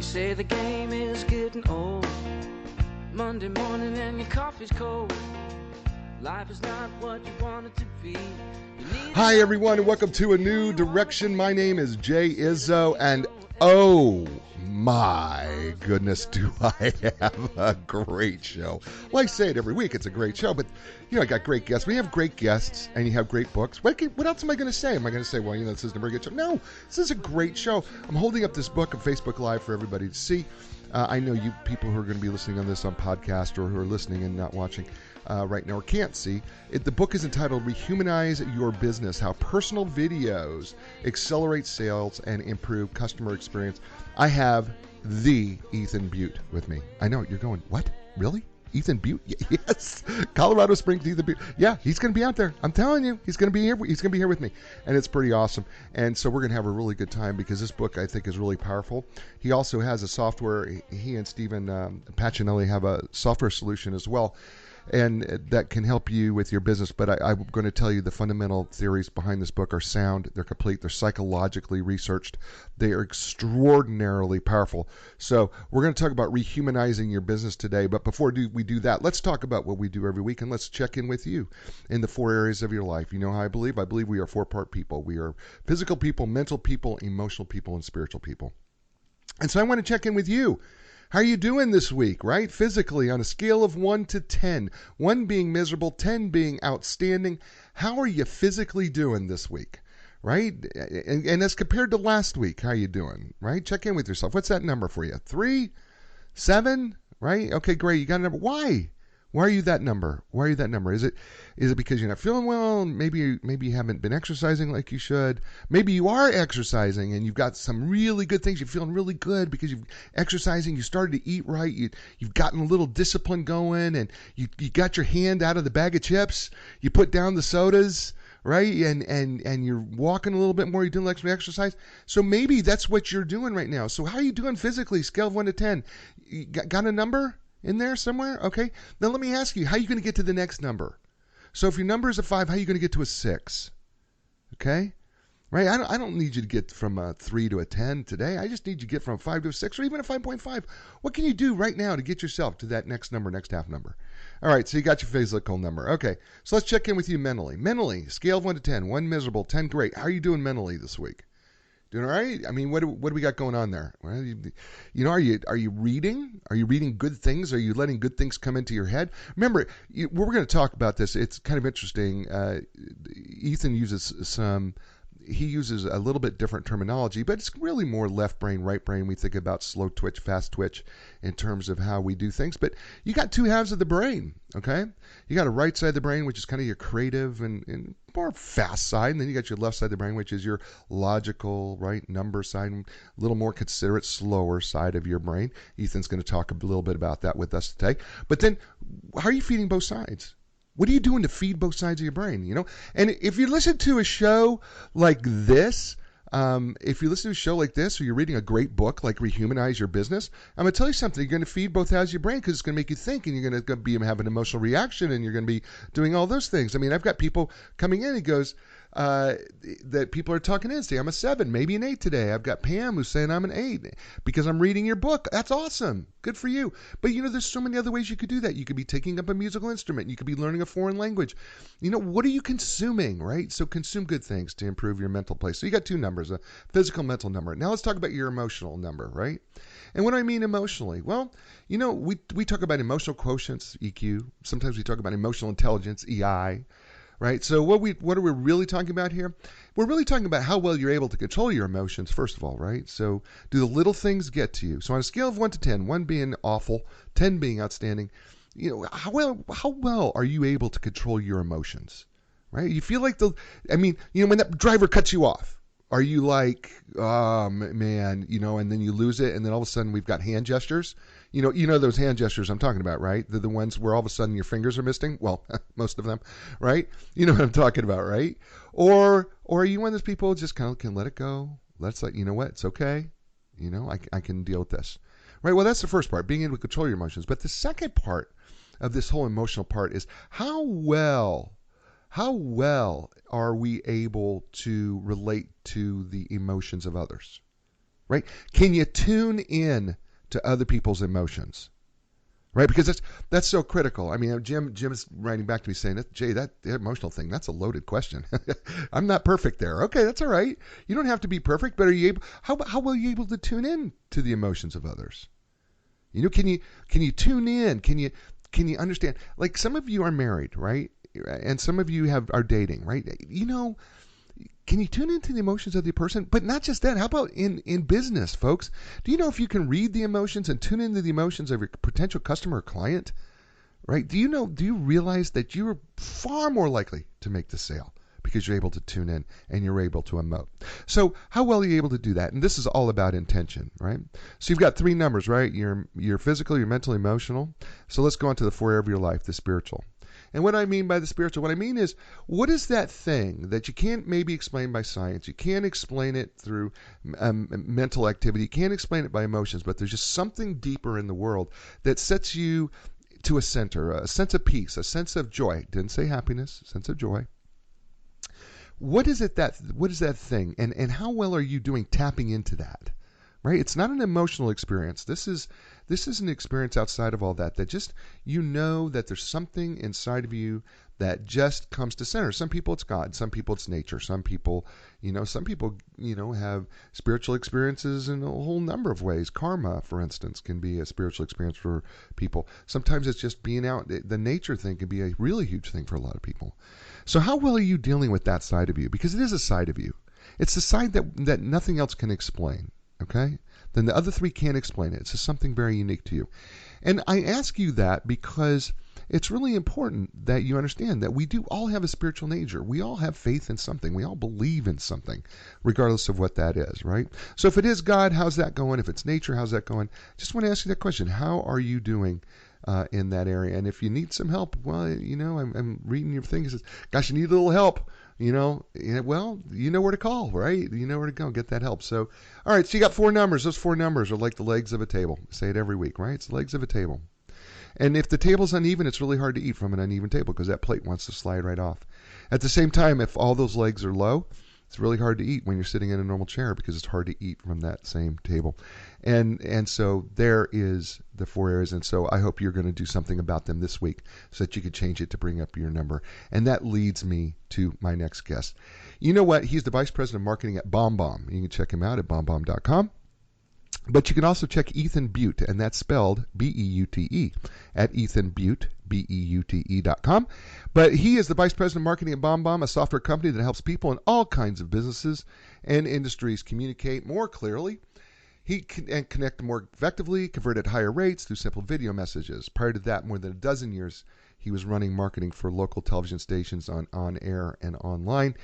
say the game is getting old. Monday morning and your coffee's cold. Life is not what you want it to be. Hi, everyone, and welcome to a new direction. My name is Jay Izzo, and oh my goodness, do I have a great show. Well, I say it every week, it's a great show, but, I got great guests. When you have great guests and you have great books, what else am I going to say? Am I going to say, well, this isn't a very good show? No, this is a great show. I'm holding up this book on Facebook Live for everybody to see. I know you people who are going to be listening on this on podcast or who are listening and not watching right now or can't see. The book is entitled Rehumanize Your Business, How Personal Videos Accelerate Sales and Improve Customer Experience. I have the Ethan Beute with me. I know, you're going, what? Really? Ethan Beute? Yes. Colorado Springs Ethan Beute. Yeah, he's going to be out there. I'm telling you, he's going to be here. He's going to be here with me. And it's pretty awesome. And so we're going to have a really good time because this book, I think, is really powerful. He also has a software. He and Stephen Pacinelli have a software solution as well. And that can help you with your business. But I'm going to tell you the fundamental theories behind this book are sound. They're complete. They're psychologically researched. They are extraordinarily powerful. So we're going to talk about rehumanizing your business today. But before we do that, let's talk about what we do every week. And let's check in with you in the 4 areas of your life. You know how I believe? I believe we are 4-part people. We are physical people, mental people, emotional people, and spiritual people. And so I want to check in with you. How are you doing this week, right? Physically, on a scale of 1 to 10, 1 being miserable, 10 being outstanding. How are you physically doing this week, right? And as compared to last week, how are you doing, right? Check in with yourself. What's that number for you? 3, 7, right? Okay, great. You got a number. Why? Why are you that number? Why are you that number? Is it because you're not feeling well? Maybe you haven't been exercising like you should. Maybe you are exercising and you've got some really good things. You're feeling really good because you're exercising. You started to eat right. You've gotten a little discipline going, and you got your hand out of the bag of chips. You put down the sodas, right? And you're walking a little bit more. You're doing extra exercise. So maybe that's what you're doing right now. So how are you doing physically? Scale of 1 to 10. You got a number in there somewhere? Okay. Now let me ask you, how are you going to get to the next number? So if your number is a 5, how are you going to get to a 6? Okay? Right? I don't need you to get from a 3 to a 10 today. I just need you to get from a 5 to a 6 or even a 5.5. What can you do right now to get yourself to that next number, next half number? All right, so you got your physical number. Okay, so let's check in with you mentally. Mentally, scale of 1 to 10. 1 miserable, 10 great. How are you doing mentally this week? Doing all right? I mean, what do we got going on there? Well, are you reading? Are you reading good things? Are you letting good things come into your head? Remember, we're going to talk about this. It's kind of interesting. Ethan uses a little bit different terminology, but it's really more left brain, right brain. We think about slow twitch, fast twitch in terms of how we do things. But you got 2 halves of the brain, okay? You got a right side of the brain, which is kind of your creative and more fast side, and then you got your left side of the brain, which is your logical, right, number side, a little more considerate, slower side of your brain. Ethan's going to talk a little bit about that with us today. But then, how are you feeding both sides? What are you doing to feed both sides of your brain, And if you listen to a show like this, or you're reading a great book like Rehumanize Your Business, I'm going to tell you something. You're going to feed both halves of your brain because it's going to make you think, and you're going to be have an emotional reaction, and you're going to be doing all those things. I mean, I've got people coming in and goes, that people are talking in, say I'm a 7, maybe an 8 today. I've got Pam who's saying I'm an 8 because I'm reading your book. That's awesome. Good for you. But there's so many other ways you could do that. You could be taking up a musical instrument. You could be learning a foreign language. What are you consuming, right? So consume good things to improve your mental place. So you got 2 numbers, a physical mental number. Now let's talk about your emotional number, right? And what do I mean emotionally? Well, we talk about emotional quotients, EQ. Sometimes we talk about emotional intelligence, EI. Right? So what are we really talking about here? We're really talking about how well you're able to control your emotions, first of all, right? So do the little things get to you? So on a scale of 1 to 10, 1 being awful, 10 being outstanding, how well are you able to control your emotions? Right? You feel like when that driver cuts you off, are you like, oh man, and then you lose it, and then all of a sudden we've got hand gestures. You know those hand gestures I'm talking about, right? They're the ones where all of a sudden your fingers are missing. Well, most of them, right? You know what I'm talking about, right? Or are you one of those people who just kind of can let it go? Let's you know what? It's okay. I can deal with this, right? Well, that's the first part, being able to control your emotions. But the second part of this whole emotional part is how well are we able to relate to the emotions of others? right? Can you tune in to other people's emotions? Right, because that's so critical. I mean, Jim's writing back to me saying, Jay, that emotional thing, that's a loaded question. I'm not perfect there. Okay, that's all right. You don't have to be perfect, but are you able? How well are you able to tune in to the emotions of others? You know, can you tune in? Can you understand? Like, some of you are married, right? And some of you are dating, right? You know, can you tune into the emotions of the person? But not just that. How about in business, folks? Do you know if you can read the emotions and tune into the emotions of your potential customer or client? Right? Do you realize that you're far more likely to make the sale because you're able to tune in and you're able to emote? So how well are you able to do that? And this is all about intention, right? So you've got 3 numbers, right? Your physical, your mental, emotional. So let's go on to the 4 area of your life, the spiritual. And what I mean by the spiritual, what I mean is, what is that thing that you can't maybe explain by science? You can't explain it through mental activity. You can't explain it by emotions, but there's just something deeper in the world that sets you to a center, a sense of peace, a sense of joy. Didn't say happiness, sense of joy. What is that thing? And how well are you doing tapping into that? Right? It's not an emotional experience. This is an experience outside of all that just, you know, that there's something inside of you that just comes to center. Some people it's God, some people it's nature, some people have spiritual experiences in a whole number of ways. Karma, for instance, can be a spiritual experience for people. Sometimes it's just being out. The nature thing can be a really huge thing for a lot of people. So how well are you dealing with that side of you? Because it is a side of you. It's the side that nothing else can explain. Okay? Then the other 3 can't explain it. It's just something very unique to you. And I ask you that because it's really important that you understand that we do all have a spiritual nature. We all have faith in something. We all believe in something, regardless of what that is, right? So if it is God, how's that going? If it's nature, how's that going? Just want to ask you that question. How are you doing in that area? And if you need some help, well, I'm reading your thing. It says, gosh, you need a little help. Well, you know where to call, right? You know where to go get that help. So, all right, so you got 4 numbers. Those 4 numbers are like the legs of a table. Say it every week, right? It's the legs of a table. And if the table's uneven, it's really hard to eat from an uneven table because that plate wants to slide right off. At the same time, if all those legs are low, it's really hard to eat when you're sitting in a normal chair because it's hard to eat from that same table. And so there is the 4 areas. And so I hope you're going to do something about them this week so that you can change it to bring up your number. And that leads me to my next guest. You know what? He's the Vice President of Marketing at BombBomb. You can check him out at bombbomb.com. But you can also check Ethan Beute, and that's spelled B-E-U-T-E, at Ethan Beute, B-E-U-T-E.com. But he is the Vice President of Marketing at BombBomb, a software company that helps people in all kinds of businesses and industries communicate more clearly. He can connect more effectively, convert at higher rates through simple video messages. Prior to that, more than a dozen years, he was running marketing for local television stations on air and online.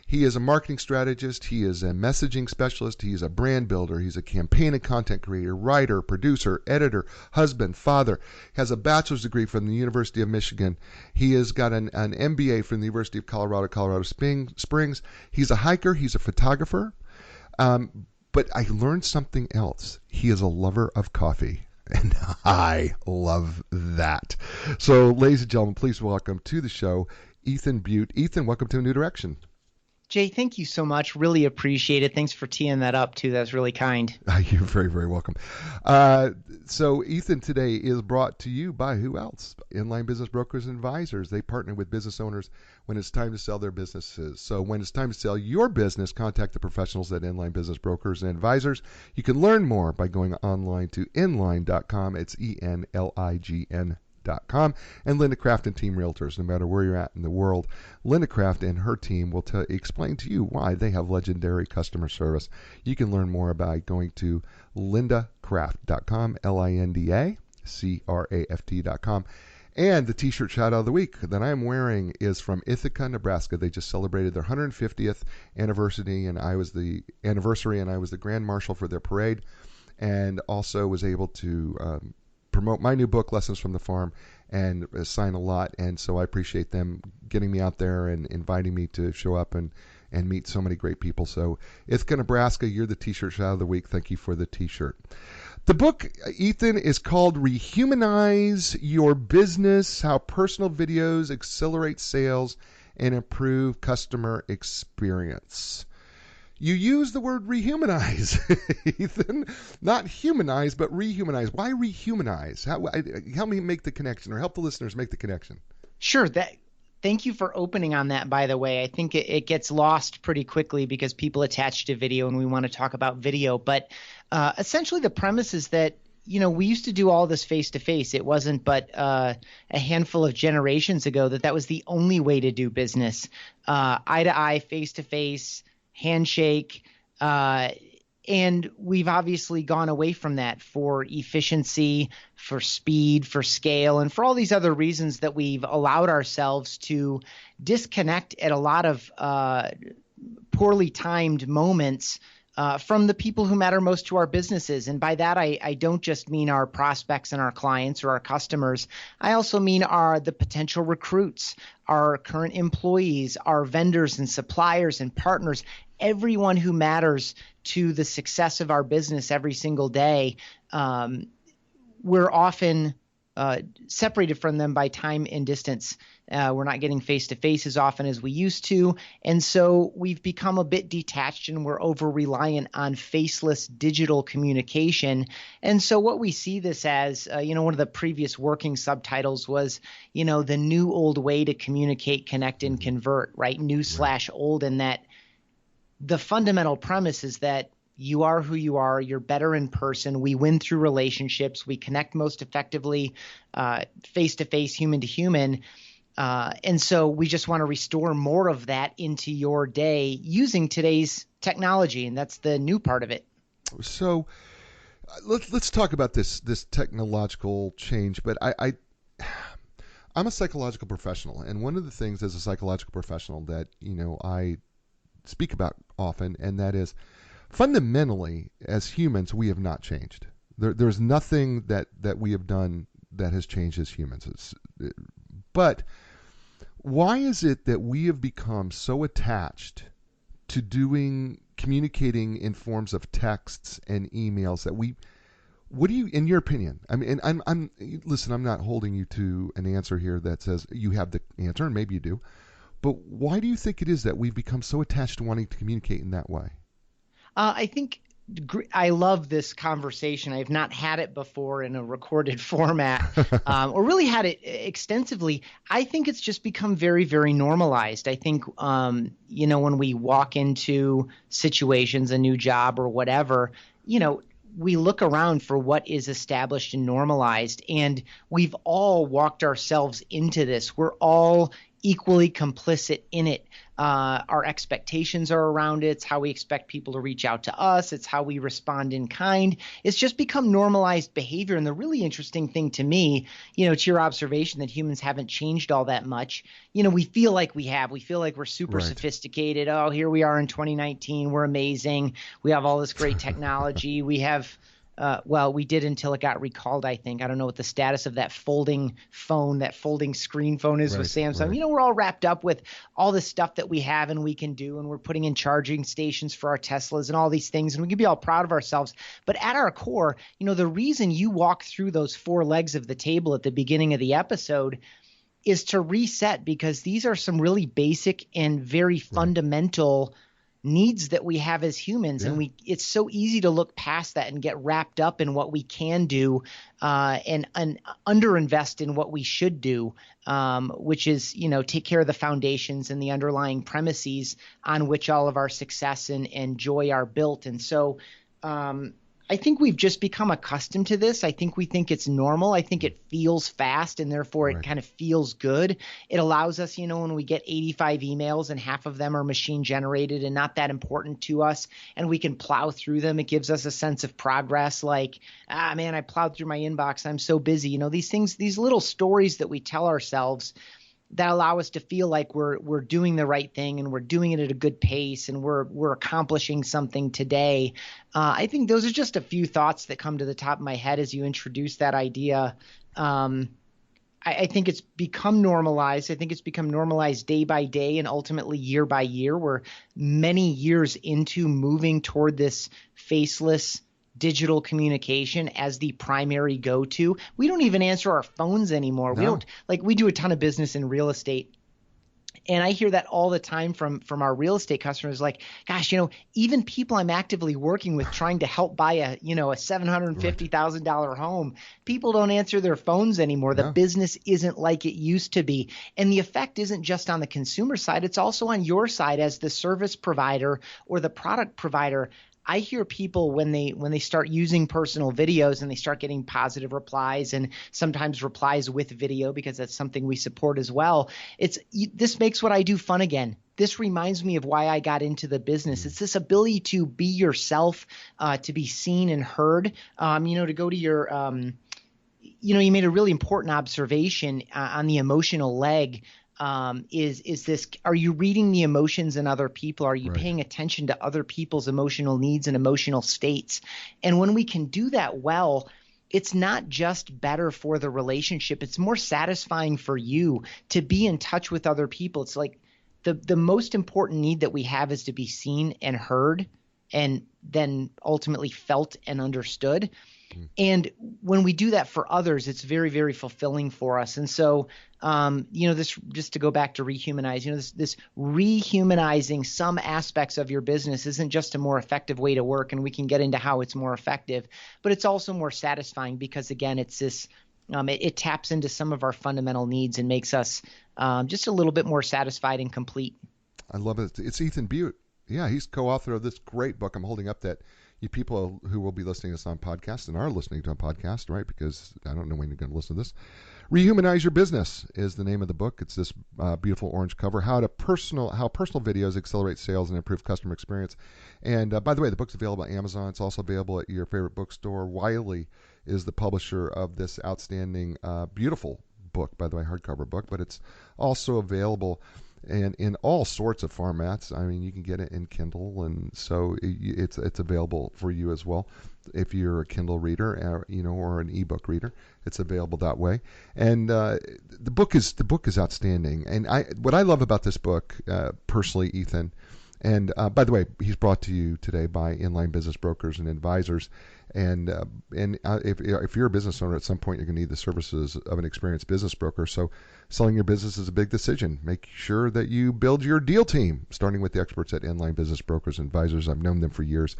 He is a marketing strategist. He is a messaging specialist. He is a brand builder. He's a campaign and content creator, writer, producer, editor, husband, father. He has a bachelor's degree from the University of Michigan. He has got an MBA from the University of Colorado Springs. He's a hiker. He's a photographer. But I learned something else. He is a lover of coffee. And I love that. So, ladies and gentlemen, please welcome to the show, Ethan Beute. Ethan, welcome to A New Direction. Jay, thank you so much. Really appreciate it. Thanks for teeing that up, too. That's really kind. You're very, very welcome. So Ethan today is brought to you by who else? Enlign Business Brokers and Advisors. They partner with business owners when it's time to sell their businesses. So when it's time to sell your business, contact the professionals at Enlign Business Brokers and Advisors. You can learn more by going online to enlign.com. It's ENLIGN.com. And Linda Craft and Team Realtors. No matter where you're at in the world, Linda Craft and her team will explain to you why they have legendary customer service. You can learn more by going to lindacraft.com, LINDACRAFT.com. And the t-shirt shout out of the week that I'm wearing is from Ithaca, Nebraska. They just celebrated their 150th anniversary, and I was the grand marshal for their parade, and also was able to promote my new book, Lessons from the Farm, and sign a lot. And so I appreciate them getting me out there and inviting me to show up and meet so many great people. So Ithaca, Nebraska, you're the t-shirt shout of the week. Thank you for the t-shirt. The book, Ethan, is called Rehumanize Your Business, How Personal Videos Accelerate Sales and Improve Customer Experience. You use the word rehumanize, Ethan. Not humanize, but rehumanize. Why rehumanize? Help me make the connection, or help the listeners make the connection. Sure. Thank you for opening on that, by the way. I think it gets lost pretty quickly because people attach to video and we want to talk about video. But essentially the premise is that, we used to do all this face-to-face. It wasn't but a handful of generations ago that was the only way to do business. Eye-to-eye, face-to-face, handshake. And we've obviously gone away from that for efficiency, for speed, for scale, and for all these other reasons that we've allowed ourselves to disconnect at a lot of poorly timed moments from the people who matter most to our businesses. And by that, I don't just mean our prospects and our clients or our customers. I also mean the potential recruits, our current employees, our vendors and suppliers and partners, everyone who matters to the success of our business every single day. We're often separated from them by time and distance. We're not getting face-to-face as often as we used to. And so we've become a bit detached and we're over-reliant on faceless digital communication. And so what we see this as, one of the previous working subtitles was, the new old way to communicate, connect, and convert, right? New/old, and that the fundamental premise is that you are who you are. You're better in person. We win through relationships. We connect most effectively face-to-face, human-to-human. And so we just want to restore more of that into your day using today's technology, and that's the new part of it. So let's talk about this technological change. But I'm a psychological professional, and one of the things as a psychological professional that I speak about often, and that is fundamentally as humans we have not changed. There's nothing that we have done that has changed as humans. But why is it that we have become so attached to communicating in forms of texts and emails that what do you, in your opinion, I mean, and I'm not holding you to an answer here that says you have the answer, and maybe you do, but why do you think it is that we've become so attached to wanting to communicate in that way? I think I love this conversation. I've not had it before in a recorded format or really had it extensively. I think it's just become very, very normalized. I think, when we walk into situations, a new job or whatever, we look around for what is established and normalized, and we've all walked ourselves into this. We're all equally complicit in it. Our expectations are around it. It's how we expect people to reach out to us. It's how we respond in kind. It's just become normalized behavior. And the really interesting thing to me, to your observation that humans haven't changed all that much, we feel like we have. We feel like we're super sophisticated. Oh, here we are in 2019. We're amazing. We have all this great technology. We have we did until it got recalled, I think. I don't know what the status of that folding phone, that folding screen phone is with Samsung. Right. We're all wrapped up with all this stuff that we have and we can do, and we're putting in charging stations for our Teslas and all these things, and we can be all proud of ourselves. But at our core, the reason you walk through those four legs of the table at the beginning of the episode is to reset, because these are some really basic and very fundamental needs that we have as humans. Yeah. And it's so easy to look past that and get wrapped up in what we can do and underinvest in what we should do, which is, take care of the foundations and the underlying premises on which all of our success and joy are built. And so I think we've just become accustomed to this. I think we think it's normal. I think it feels fast, and therefore it kind of feels good. It allows us, when we get 85 emails and half of them are machine generated and not that important to us, and we can plow through them. It gives us a sense of progress, like, man, I plowed through my inbox. I'm so busy. These things, these little stories that we tell ourselves that allow us to feel like we're doing the right thing and we're doing it at a good pace and we're accomplishing something today. I think those are just a few thoughts that come to the top of my head as you introduce that idea. I think it's become normalized. I think it's become normalized day by day and ultimately year by year. We're many years into moving toward this faceless digital communication as the primary go-to. We don't even answer our phones anymore. No. We do a ton of business in real estate. And I hear that all the time from our real estate customers, like, gosh, even people I'm actively working with trying to help buy a $750,000 home, people don't answer their phones anymore. The business isn't like it used to be. And the effect isn't just on the consumer side, it's also on your side as the service provider or the product provider. I hear people when they start using personal videos and they start getting positive replies and sometimes replies with video, because that's something we support as well. This makes what I do fun again. This reminds me of why I got into the business. It's this ability to be yourself, to be seen and heard, to go to your, you made a really important observation on the emotional leg. Is this, are you reading the emotions in other people? Are you paying attention to other people's emotional needs and emotional states? And when we can do that well, it's not just better for the relationship. It's more satisfying for you to be in touch with other people. It's like the most important need that we have is to be seen and heard, and then ultimately felt and understood. And when we do that for others, it's very, very fulfilling for us. And so, this, just to go back to Rehumanize, this rehumanizing some aspects of your business isn't just a more effective way to work, and we can get into how it's more effective, but it's also more satisfying because, again, it's this, it taps into some of our fundamental needs and makes us just a little bit more satisfied and complete. I love it. It's Ethan Beute. Yeah, he's co-author of this great book. I'm holding up that you people who will be listening to this on podcast and are listening to a podcast, right? Because I don't know when you're going to listen to this. Rehumanize Your Business is the name of the book. It's this beautiful orange cover. How personal videos accelerate sales and improve customer experience. And by the way, the book's available on Amazon. It's also available at your favorite bookstore. Wiley is the publisher of this outstanding, beautiful book, by the way, hardcover book. But it's also available and in all sorts of formats. I mean, you can get it in Kindle, and so it's available for you as well. If you're a Kindle reader, or an ebook reader, it's available that way. And the book is outstanding. And what I love about this book, personally, Ethan, and by the way, he's brought to you today by Enlign Business Brokers and Advisors. And if you're a business owner, at some point you're going to need the services of an experienced business broker. So selling your business is a big decision. Make sure that you build your deal team, starting with the experts at Enlign Business Brokers and Advisors. I've known them for years.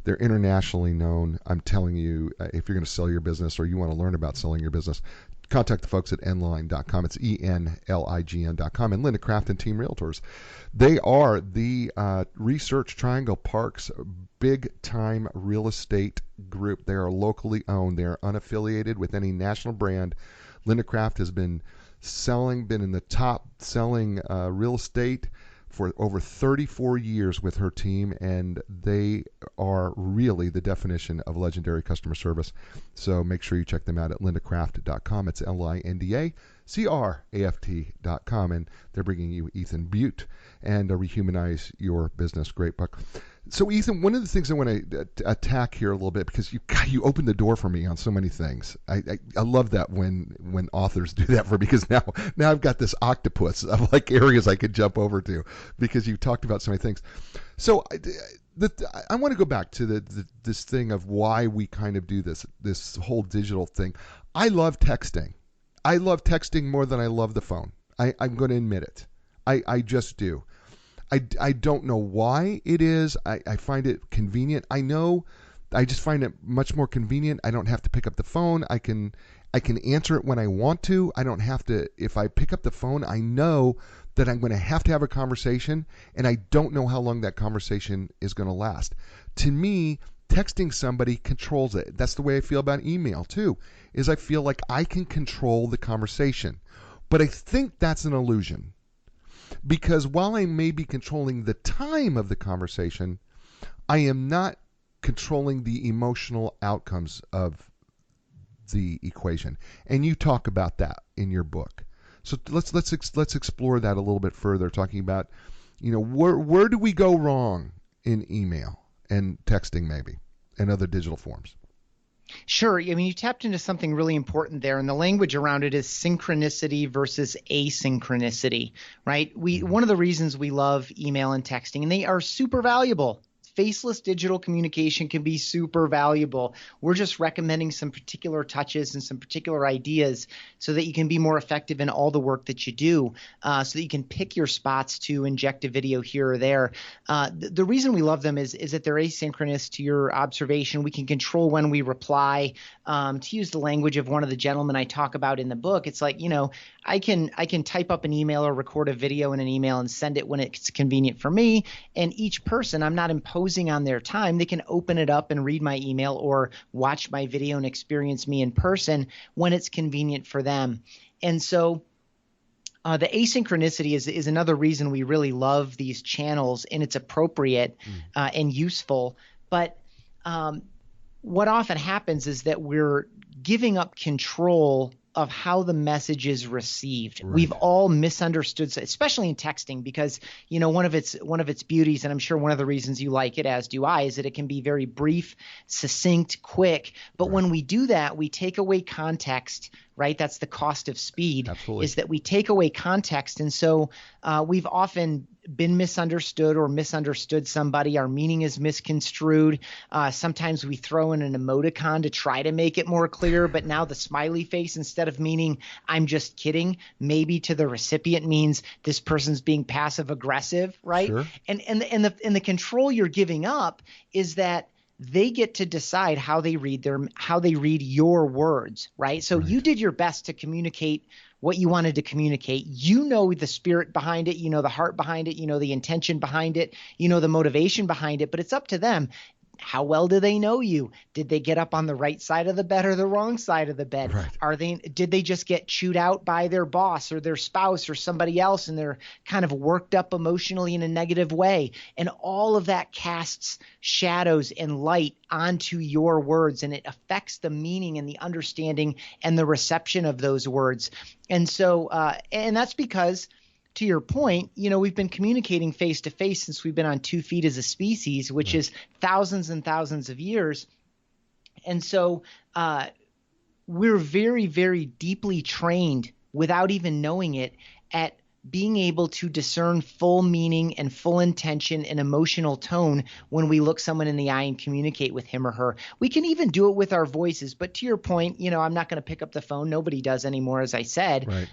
They're internationally known. I'm telling you, if you're going to sell your business or you want to learn about selling your business, contact the folks at Enlign.com. It's ENLIGN.com. And Linda Kraft and Team Realtors. They are the Research Triangle Park's big-time real estate group. They are locally owned. They are unaffiliated with any national brand. Linda Kraft has been in the top selling real estate for over 34 years with her team, and they are really the definition of legendary customer service. So make sure you check them out at lindacraft.com. It's LINDACRAFT.com, and they're bringing you Ethan Beute and Rehumanize Your Business. Great book. So, Ethan, one of the things I want to attack here a little bit, because you opened the door for me on so many things. I love that when authors do that for me, because now I've got this octopus of like areas I could jump over to, because you talked about so many things. So I want to go back to this thing of why we kind of do this whole digital thing. I love texting. I love texting more than I love the phone. I'm going to admit it. I just do. I don't know why it is. I find it convenient. I just find it much more convenient. I don't have to pick up the phone. I can answer it when I want to. I don't have to. If I pick up the phone, I know that I'm going to have a conversation, and I don't know how long that conversation is going to last. To me, texting somebody controls it. That's the way I feel about email too, is I feel like I can control the conversation. But I think that's an illusion. Because while I may be controlling the time of the conversation, I am not controlling the emotional outcomes of the equation. And you talk about that in your book. So let's explore that a little bit further, talking about, where do we go wrong in email and texting maybe and other digital forms? Sure. I mean, you tapped into something really important there, and the language around it is synchronicity versus asynchronicity, right? One of the reasons we love email and texting, and they are super valuable, faceless digital communication can be super valuable. We're just recommending some particular touches and some particular ideas so that you can be more effective in all the work that you do, so that you can pick your spots to inject a video here or there. The reason we love them is that they're asynchronous to your observation. We can control when we reply. To use the language of one of the gentlemen I talk about in the book, it's like, I can type up an email or record a video in an email and send it when it's convenient for me. And each person, I'm not imposing on their time. They can open it up and read my email or watch my video and experience me in person when it's convenient for them. And so the asynchronicity is another reason we really love these channels, and it's appropriate and useful. But what often happens is that we're giving up control of how the message is received. Right. We've all misunderstood, especially in texting, because one of its beauties, and I'm sure one of the reasons you like it, as do I, is that it can be very brief, succinct, quick. But when we do that, we take away context. Right? That's the cost of speed. Absolutely. Is that we take away context. And so we've often been misunderstood or misunderstood somebody. Our meaning is misconstrued. Sometimes we throw in an emoticon to try to make it more clear, but now the smiley face, instead of meaning I'm just kidding, maybe to the recipient means this person's being passive aggressive, right? Sure. And the control you're giving up is that they get to decide how they read your words, right? So you did your best to communicate what you wanted to communicate. You know the spirit behind it, the heart behind it, the intention behind it, the motivation behind it, but it's up to them. How well do they know you? Did they get up on the right side of the bed or the wrong side of the bed? Right. Did they just get chewed out by their boss or their spouse or somebody else, and they're kind of worked up emotionally in a negative way? And all of that casts shadows and light onto your words, and it affects the meaning and the understanding and the reception of those words. And so, and that's because, to your point, we've been communicating face to face since we've been on 2 feet as a species, which is thousands and thousands of years. And so we're very, very deeply trained, without even knowing it, at being able to discern full meaning and full intention and emotional tone when we look someone in the eye and communicate with him or her. We can even do it with our voices. But to your point, I'm not going to pick up the phone. Nobody does anymore, as I said,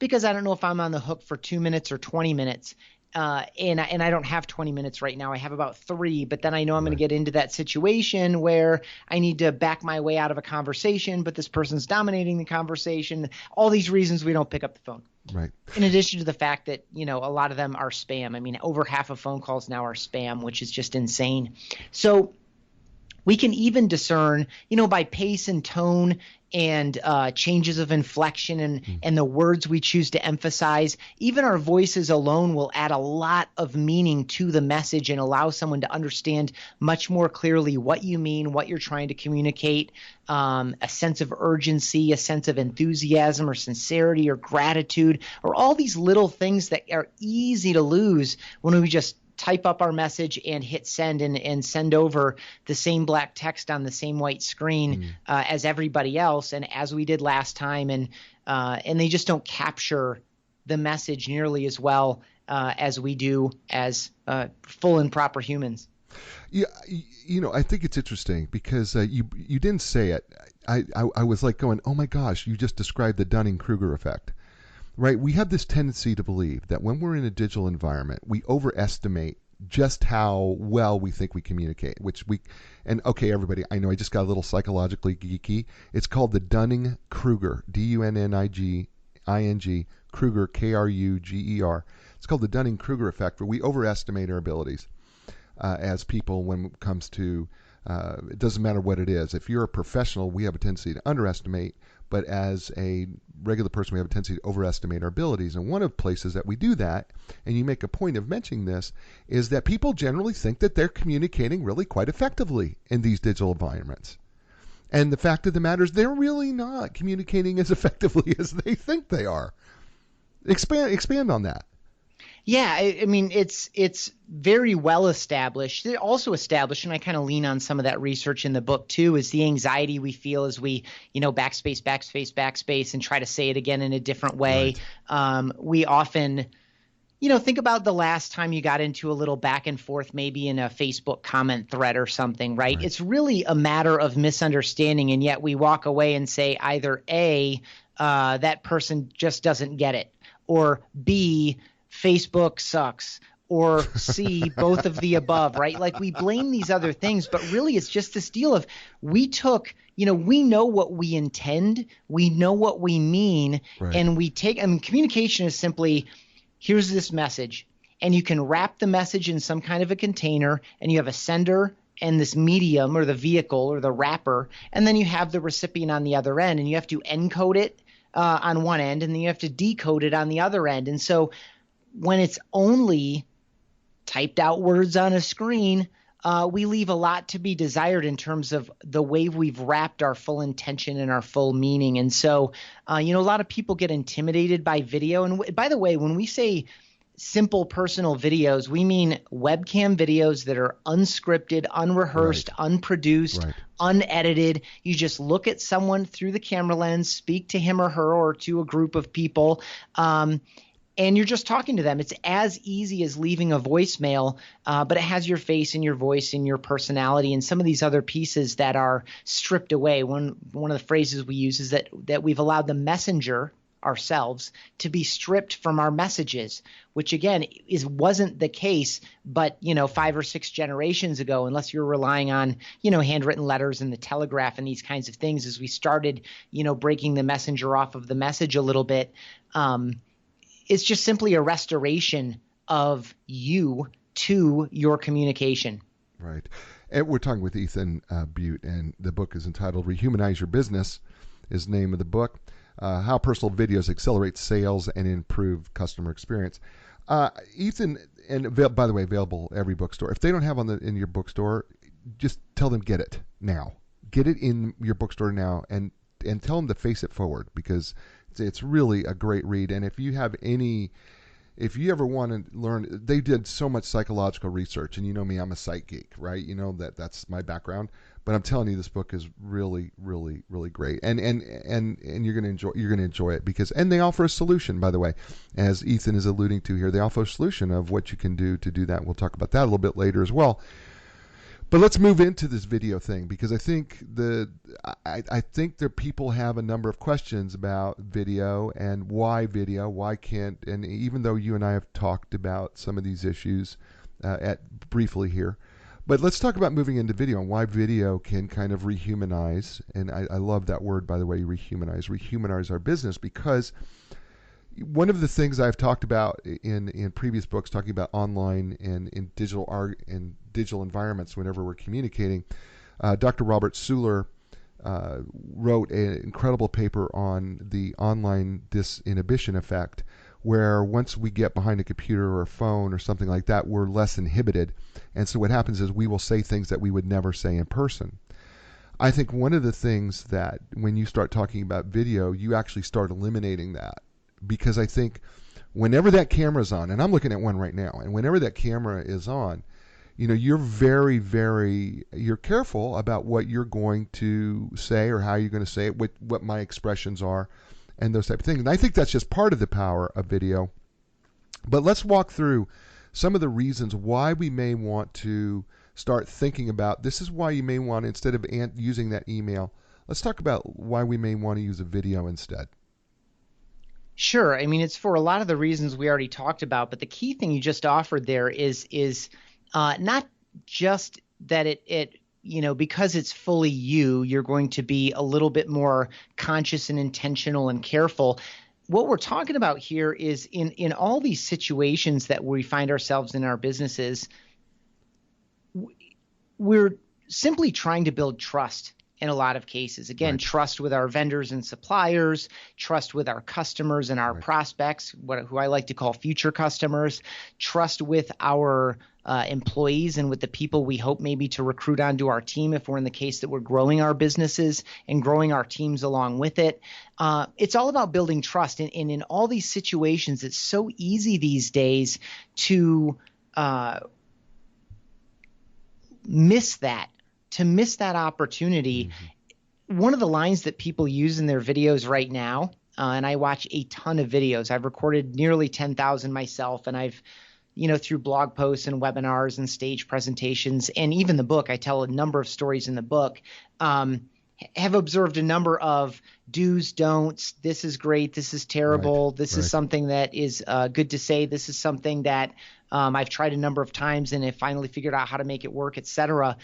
because I don't know if I'm on the hook for 2 minutes or 20 minutes. And I don't have 20 minutes right now. I have about 3, but then I know I'm going to get into that situation where I need to back my way out of a conversation, but this person's dominating the conversation. All these reasons we don't pick up the phone. Right. In addition to the fact that, a lot of them are spam. I mean, over half of phone calls now are spam, which is just insane. So we can even discern, by pace and tone and changes of inflection and the words we choose to emphasize. Even our voices alone will add a lot of meaning to the message and allow someone to understand much more clearly what you mean, what you're trying to communicate, a sense of urgency, a sense of enthusiasm or sincerity or gratitude, or all these little things that are easy to lose when we just type up our message and hit send and send over the same black text on the same white screen as everybody else, and as we did last time, and they just don't capture the message nearly as well as we do as full and proper humans. Yeah, I think it's interesting because you didn't say it. I was like going, oh my gosh, you just described the Dunning-Kruger effect. Right, we have this tendency to believe that when we're in a digital environment, we overestimate just how well we think we communicate, okay, everybody, I know I just got a little psychologically geeky. It's called the Dunning-Kruger, Dunning, Kruger, Kruger. It's called the Dunning-Kruger effect, where we overestimate our abilities as people when it comes to, it doesn't matter what it is. If you're a professional, we have a tendency to underestimate. But as a regular person, we have a tendency to overestimate our abilities. And one of the places that we do that, and you make a point of mentioning this, is that people generally think that they're communicating really quite effectively in these digital environments. And the fact of the matter is they're really not communicating as effectively as they think they are. Expand on that. Yeah, I mean, it's very well established. They're also established, and I kind of lean on some of that research in the book too, is the anxiety we feel as we, backspace, and try to say it again in a different way. Right. We often Think about the last time you got into a little back and forth, maybe in a Facebook comment thread or something, right? It's really a matter of misunderstanding. And yet we walk away and say either A, that person just doesn't get it, or B, Facebook sucks, or C, both of the above, right? Like we blame these other things, but really it's just this deal of we know what we intend, we know what we mean, and we take, communication is simply, here's this message, and you can wrap the message in some kind of a container, and you have a sender and this medium or the vehicle or the wrapper, and then you have the recipient on the other end, and you have to encode it on one end, and then you have to decode it on the other end. And so when it's only typed out words on a screen, we leave a lot to be desired in terms of the way we've wrapped our full intention and our full meaning. And so, a lot of people get intimidated by video. And by the way, when we say simple personal videos, we mean webcam videos that are unscripted, unrehearsed, unproduced, unedited. You just look at someone through the camera lens, speak to him or her or to a group of people, and you're just talking to them. It's as easy as leaving a voicemail, but it has your face and your voice and your personality and some of these other pieces that are stripped away. One of the phrases we use is that we've allowed the messenger, ourselves, to be stripped from our messages, which again wasn't the case, but 5 or 6 generations ago, unless you're relying on handwritten letters and the telegraph and these kinds of things. As we started breaking the messenger off of the message a little bit, it's just simply a restoration of you to your communication. Right. And we're talking with Ethan Beute, and the book is entitled Rehumanize Your Business, is the name of the book. How Personal Videos Accelerate Sales and Improve Customer Experience. Ethan, and by the way, available every bookstore. If they don't have in your bookstore, just tell them get it now. Get it in your bookstore now, and tell them to face it forward, because it's really a great read. And if you ever want to learn, they did so much psychological research, and you know me, I'm a psych geek, right? That's my background. But I'm telling you, this book is really, really, really great, and you're gonna enjoy it, and they offer a solution, by the way, as Ethan is alluding to here. They offer a solution of what you can do to do that. We'll talk about that a little bit later as well. But let's move into this video thing, because I think that people have a number of questions about video and why can't, and even though you and I have talked about some of these issues briefly here, but let's talk about moving into video and why video can kind of rehumanize, and I love that word, by the way, rehumanize our business, because one of the things I've talked about in previous books, talking about online and in digital art and digital environments whenever we're communicating, Dr. Robert Suler wrote an incredible paper on the online disinhibition effect, where once we get behind a computer or a phone or something like that, we're less inhibited. And so what happens is we will say things that we would never say in person. I think one of the things that when you start talking about video, you actually start eliminating that. Because I think whenever that camera's on, and I'm looking at one right now, and whenever that camera is on, you're very, very, you're careful about what you're going to say or how you're going to say it, what my expressions are, and those type of things. And I think that's just part of the power of video. But let's walk through some of the reasons why we may want to start thinking about, this is why you may want, instead of using that email, let's talk about why we may want to use a video instead. Sure. I mean, it's for a lot of the reasons we already talked about, but the key thing you just offered there is not just that it because it's fully you're going to be a little bit more conscious and intentional and careful. What we're talking about here is in all these situations that we find ourselves in our businesses, we're simply trying to build trust. In a lot of cases, again, trust with our vendors and suppliers, trust with our customers and our prospects, who I like to call future customers, trust with our employees and with the people we hope maybe to recruit onto our team if we're in the case that we're growing our businesses and growing our teams along with it. It's all about building trust. And in all these situations, it's so easy these days to miss that opportunity. Mm-hmm. One of the lines that people use in their videos right now, and I watch a ton of videos. I've recorded nearly 10,000 myself, and I've, through blog posts and webinars and stage presentations, and even the book, I tell a number of stories in the book, have observed a number of do's, don'ts. This is great. This is terrible. This is something that is good to say. This is something that I've tried a number of times and have finally figured out how to make it work, etc.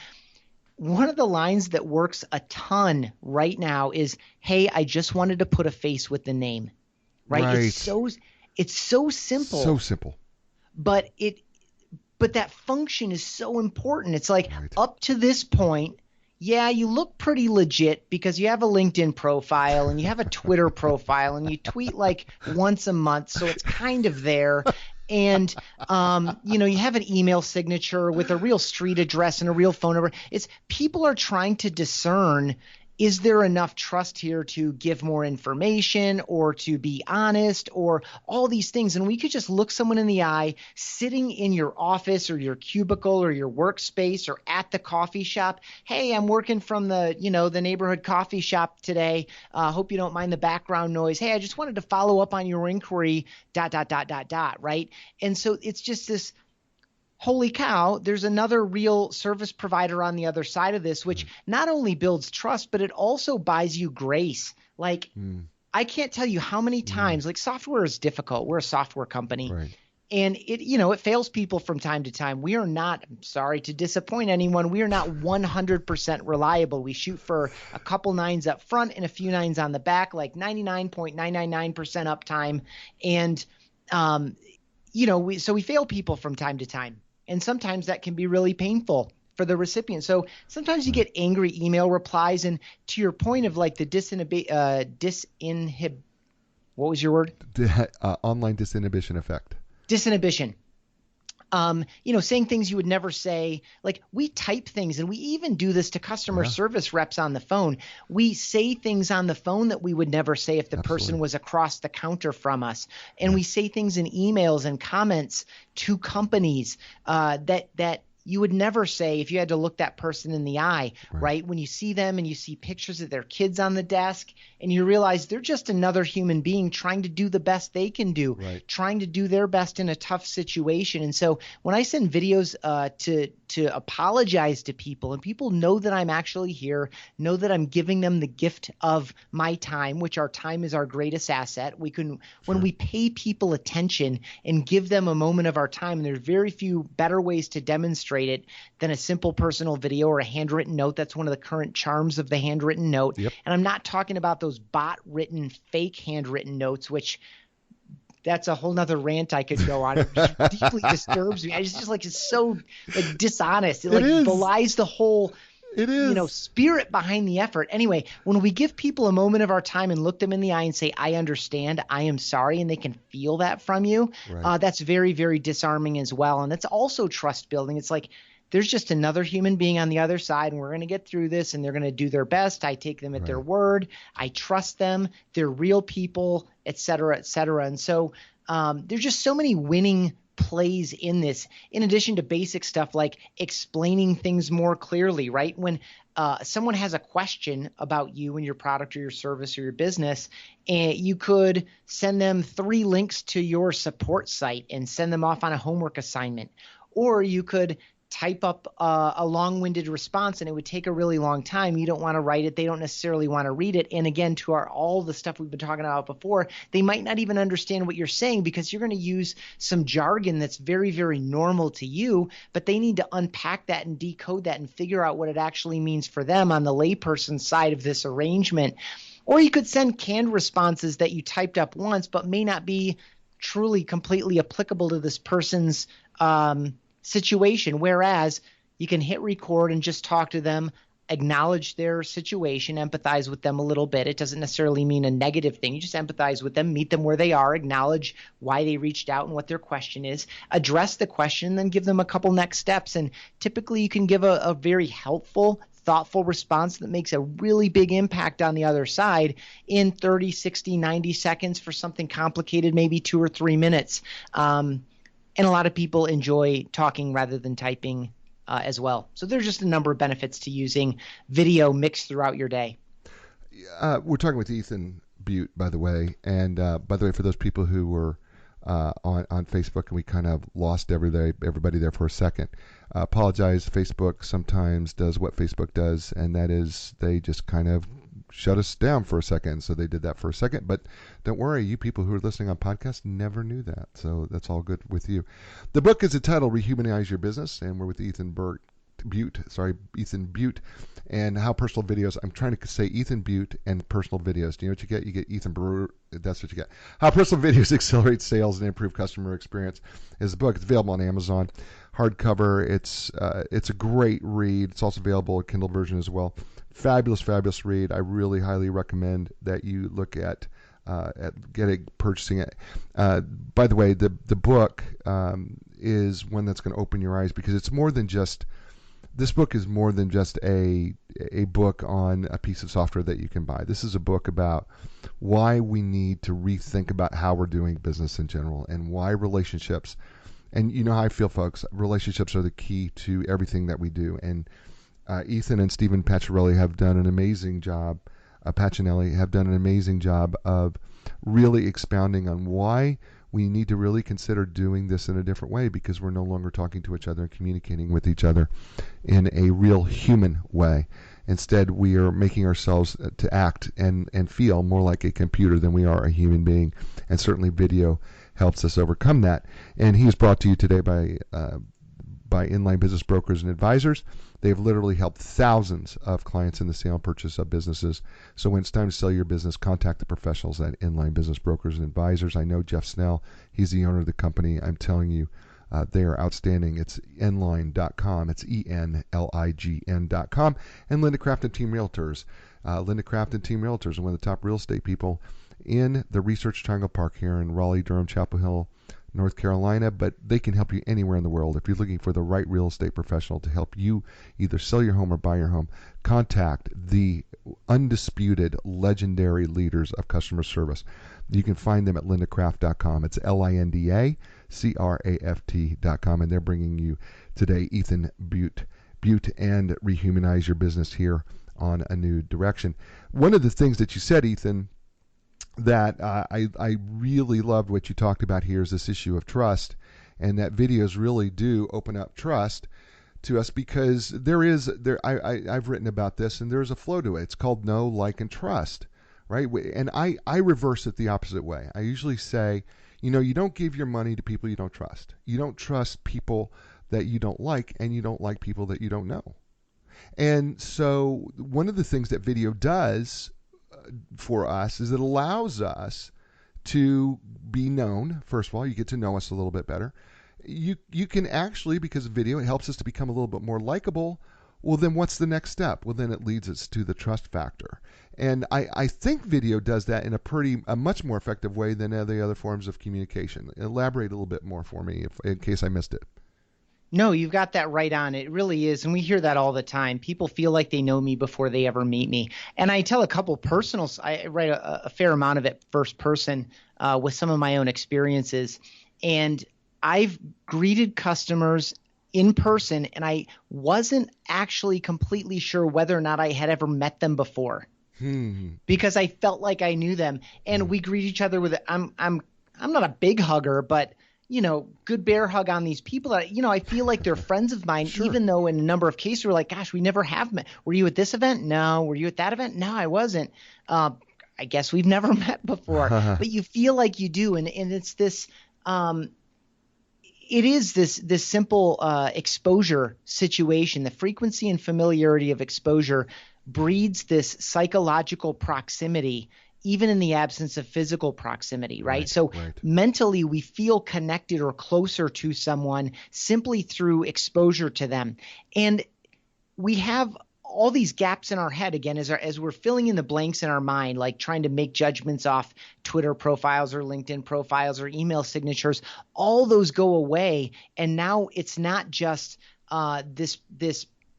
One of the lines that works a ton right now is, "Hey, I just wanted to put a face with the name." Right? It's so simple. So simple. But that function is so important. It's like up to this point, yeah, you look pretty legit because you have a LinkedIn profile and you have a Twitter profile and you tweet like once a month, so it's kind of there. And you have an email signature with a real street address and a real phone number. It's people are trying to discern, is there enough trust here to give more information or to be honest or all these things? And we could just look someone in the eye sitting in your office or your cubicle or your workspace or at the coffee shop. "Hey, I'm working from the neighborhood coffee shop today. Hope you don't mind the background noise. Hey, I just wanted to follow up on your inquiry, ... right? And so it's just this, holy cow, there's another real service provider on the other side of this, which not only builds trust, but it also buys you grace. Like, I can't tell you how many times, like, software is difficult. We're a software company. Right. And it fails people from time to time. We are not, I'm sorry to disappoint anyone, we are not 100% reliable. We shoot for a couple nines up front and a few nines on the back, like 99.999% uptime. And, so we fail people from time to time. And sometimes that can be really painful for the recipient. So sometimes you get angry email replies. And to your point of like the what was your word? Online disinhibition effect. Disinhibition. Saying things you would never say. Like, we type things, and we even do this to customer service reps on the phone. We say things on the phone that we would never say if the person was across the counter from us. And we say things in emails and comments to companies that you would never say if you had to look that person in the eye, right? When you see them and you see pictures of their kids on the desk and you realize they're just another human being trying to do the best they can do, trying to do their best in a tough situation. And so when I send videos to apologize to people, and people know that I'm actually here, know that I'm giving them the gift of my time, which our time is our greatest asset. When we pay people attention and give them a moment of our time, and there's very few better ways to demonstrate it than a simple personal video or a handwritten note. That's one of the current charms of the handwritten note. And I'm not talking about those bot-written, fake handwritten notes, which that's a whole nother rant I could go on. It just deeply disturbs me. It's so dishonest. It belies the whole spirit behind the effort. Anyway, when we give people a moment of our time and look them in the eye and say, "I understand, I am sorry," and they can feel that from you, that's very, very disarming as well. And it's also trust building. It's like, there's just another human being on the other side, and we're going to get through this, and they're going to do their best. I take them at their word. I trust them. They're real people, et cetera, et cetera. And so there's just so many winning plays in this, in addition to basic stuff like explaining things more clearly, right? When someone has a question about you and your product or your service or your business, and you could send them 3 links to your support site and send them off on a homework assignment. Or you could type up a long-winded response, and it would take a really long time. You don't want to write it. They don't necessarily want to read it. And again, to all the stuff we've been talking about before, they might not even understand what you're saying because you're going to use some jargon that's very, very normal to you, but they need to unpack that and decode that and figure out what it actually means for them on the layperson side of this arrangement. Or you could send canned responses that you typed up once, but may not be truly completely applicable to this person's situation, whereas you can hit record and just talk to them, acknowledge their situation, empathize with them a little bit. It doesn't necessarily mean a negative thing. You just empathize with them, meet them where they are, acknowledge why they reached out and what their question is, address the question, then give them a couple next steps. And typically you can give a very helpful, thoughtful response that makes a really big impact on the other side in 30, 60, 90 seconds for something complicated, maybe 2 or 3 minutes. And a lot of people enjoy talking rather than typing as well. So there's just a number of benefits to using video mixed throughout your day. We're talking with Ethan Beute, by the way. And by the way, for those people who were on Facebook and we kind of lost everybody there for a second, apologize. Facebook sometimes does what Facebook does, and that is they just kind of shut us down for a second. So they did that for a second. But don't worry, you people who are listening on podcasts never knew that. So that's all good with you. The book is entitled Rehumanize Your Business, and we're with Ethan Beute, and how personal videos. I'm trying to say Ethan Beute and personal videos. Do you know what you get? You get Ethan Brewer. That's what you get. How personal videos accelerate sales and improve customer experience is the book. It's available on Amazon, hardcover. It's a great read. It's also available a Kindle version as well. Fabulous read. I really highly recommend that you look at purchasing it. By the way, the book is one that's going to open your eyes, because it's more than just. This book is more than just a book on a piece of software that you can buy. This is a book about why we need to rethink about how we're doing business in general, and why relationships. And you know how I feel, folks. Relationships are the key to everything that we do. And Ethan and Stephen Pacinelli have done an amazing job. Of really expounding on why we need to really consider doing this in a different way, because we're no longer talking to each other and communicating with each other in a real human way. Instead, we are making ourselves to act and feel more like a computer than we are a human being. And certainly video helps us overcome that. And he is brought to you today by Enlign Business Brokers and Advisors. They've literally helped thousands of clients in the sale and purchase of businesses. So when it's time to sell your business, contact the professionals at Enlign Business Brokers and Advisors. I know Jeff Snell. He's the owner of the company. I'm telling you, they are outstanding. It's enlign.com. It's ENLIGN.com. And Linda Craft and Team Realtors. Linda Craft and Team Realtors are one of the top real estate people in the Research Triangle Park here in Raleigh, Durham, Chapel Hill, North Carolina, but they can help you anywhere in the world. If you're looking for the right real estate professional to help you either sell your home or buy your home, contact the undisputed legendary leaders of customer service. You can find them at lindacraft.com. It's LINDACRAFT.com, and they're bringing you today Ethan Beute and Rehumanize Your Business here on A New Direction. One of the things that you said, Ethan, that I really loved what you talked about here is this issue of trust, and that videos really do open up trust to us, because I've written about this, and there's a flow to it. It's called know, like, and trust, right? And I reverse it the opposite way. I usually say, you don't give your money to people you don't trust. You don't trust people that you don't like, and you don't like people that you don't know. And so one of the things that video does for us is it allows us to be known. First of all, you get to know us a little bit better. You can actually, because of video, it helps us to become a little bit more likable. Well, then what's the next step? Well, then it leads us to the trust factor. And I think video does that in a much more effective way than the other forms of communication. Elaborate a little bit more for me, in case I missed it. No, you've got that right on. It really is. And we hear that all the time. People feel like they know me before they ever meet me. And I tell a couple personals, I write a fair amount of it first person with some of my own experiences. And I've greeted customers in person, and I wasn't actually completely sure whether or not I had ever met them before, because I felt like I knew them. And we greet each other with I'm not a big hugger, but good bear hug on these people that, I feel like they're friends of mine, sure. Even though in a number of cases we're like, gosh, we never have met. Were you at this event? No. Were you at that event? No, I wasn't. I guess we've never met before, but you feel like you do. And it's this, it is this simple exposure situation. The frequency and familiarity of exposure breeds this psychological proximity, even in the absence of physical proximity, right? So mentally we feel connected or closer to someone simply through exposure to them. And we have all these gaps in our head, again, as we're filling in the blanks in our mind, like trying to make judgments off Twitter profiles or LinkedIn profiles or email signatures. All those go away. And now it's not just this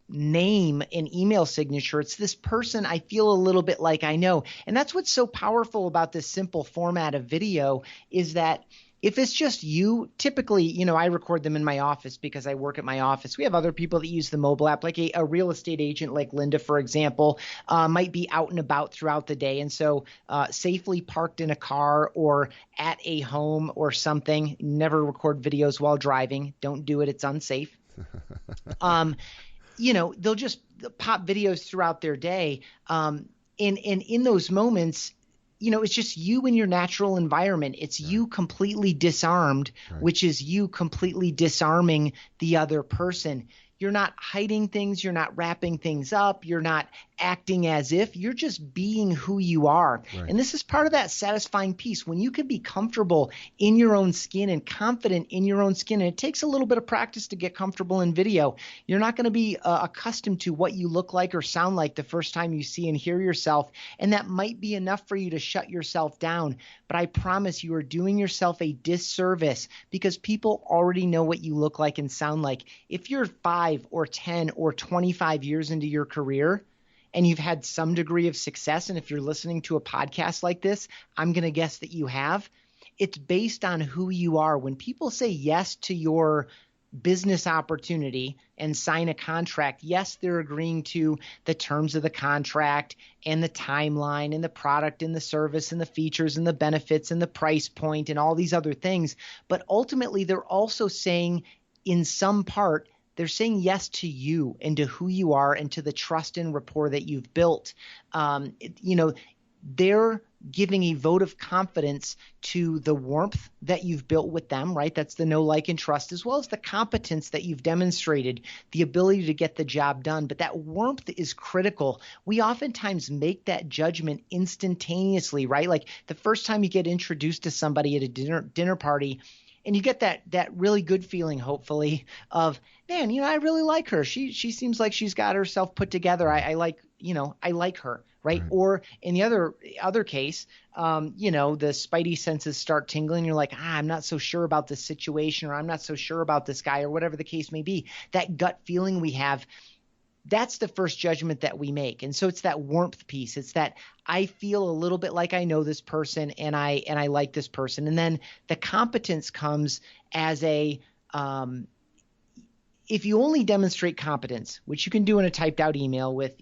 name and email signature. It's this person I feel a little bit like I know. And that's what's so powerful about this simple format of video, is that If it's just you, typically, I record them in my office because I work at my office. We have other people that use the mobile app, like a real estate agent like Linda, for example, might be out and about throughout the day. And so safely parked in a car or at a home or something. Never record videos while driving. Don't do it. It's unsafe. They'll just pop videos throughout their day. And in those moments, it's just you in your natural environment. It's you completely disarmed, which is you completely disarming the other person. You're not hiding things. You're not wrapping things up. You're not acting as if. You're just being who you are. Right. And this is part of that satisfying piece. When you can be comfortable in your own skin and confident in your own skin, and it takes a little bit of practice to get comfortable in video. You're not going to be accustomed to what you look like or sound like the first time you see and hear yourself. And that might be enough for you to shut yourself down. But I promise you are doing yourself a disservice because people already know what you look like and sound like. If you're 5 or 10 or 25 years into your career, and you've had some degree of success, and if you're listening to a podcast like this, I'm going to guess that you have, it's based on who you are. When people say yes to your business opportunity and sign a contract, yes, they're agreeing to the terms of the contract and the timeline and the product and the service and the features and the benefits and the price point and all these other things. But ultimately, they're also saying in some part, they're saying yes to you and to who you are and to the trust and rapport that you've built. They're giving a vote of confidence to the warmth that you've built with them, right? That's the know, like, and trust, as well as the competence that you've demonstrated, the ability to get the job done. But that warmth is critical. We oftentimes make that judgment instantaneously, right? Like the first time you get introduced to somebody at a dinner party, and you get that really good feeling, hopefully, of, man, I really like her. She seems like she's got herself put together. I like her, right? Or in the other case, the spidey senses start tingling. You're like, I'm not so sure about this situation, or I'm not so sure about this guy, or whatever the case may be. That gut feeling we have, that's the first judgment that we make. And so it's that warmth piece. It's that I feel a little bit like I know this person and I like this person. And then the competence comes as if you only demonstrate competence, which you can do in a typed out email with,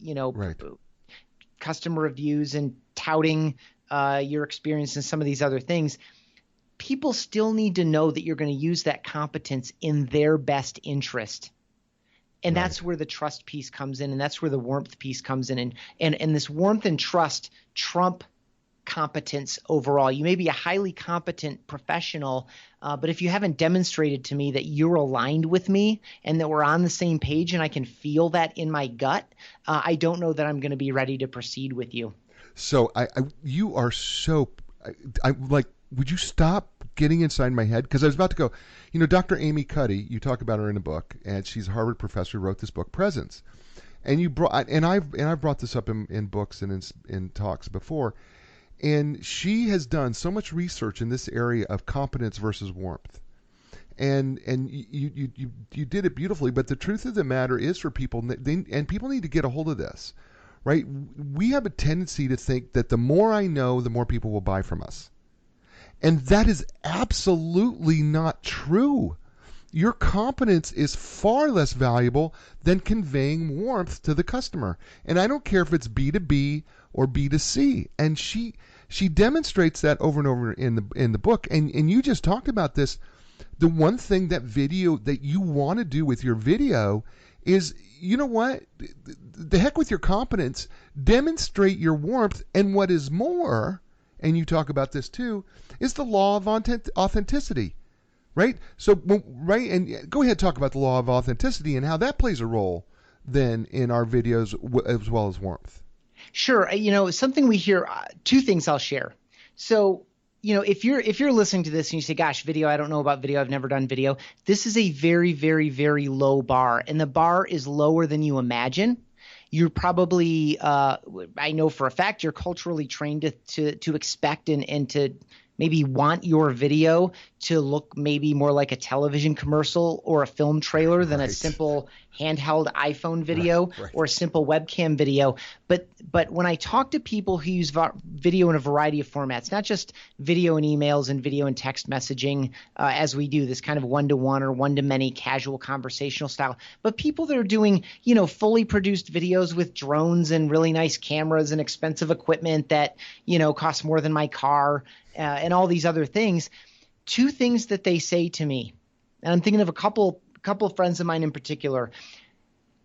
customer reviews and touting your experience and some of these other things, people still need to know that you're going to use that competence in their best interest. And that's where the trust piece comes in, and that's where the warmth piece comes in. And this warmth and trust trump competence overall. You may be a highly competent professional, but if you haven't demonstrated to me that you're aligned with me and that we're on the same page and I can feel that in my gut, I don't know that I'm going to be ready to proceed with you. So you are so like, would you stop getting inside my head? Because I was about to go, Dr. Amy Cuddy, you talk about her in a book, and she's a Harvard professor who wrote this book, Presence. And I've brought this up in books and in talks before. And she has done so much research in this area of competence versus warmth. And you did it beautifully. But the truth of the matter is, for people, and people need to get a hold of this, right? We have a tendency to think that the more I know, the more people will buy from us. And that is absolutely not true. Your competence is far less valuable than conveying warmth to the customer. And I don't care if it's B2B or B2C. And she demonstrates that over and over in the book. And you just talked about this. The one thing that you want to do with your video is, you know what? The heck with your competence. Demonstrate your warmth. And what is more, and you talk about this too, is the law of authenticity, right? So, right, and go ahead, talk about the law of authenticity and how that plays a role then in our videos as well as warmth. Sure. Something we hear, two things I'll share. So, if you're listening to this and you say, gosh, video, I don't know about video, I've never done video, this is a very, very, very low bar, and the bar is lower than you imagine. You're probably, I know for a fact, you're culturally trained to expect and to maybe want your video to look maybe more like a television commercial or a film trailer than a Right. simple handheld iPhone video Right. or a simple webcam video. But when I talk to people who use video in a variety of formats, not just video and emails and video and text messaging, as we do this kind of one-to-one or one-to-many casual conversational style, but people that are doing, fully produced videos with drones and really nice cameras and expensive equipment that, costs more than my car, and all these other things, two things that they say to me, and I'm thinking of a couple of friends of mine in particular.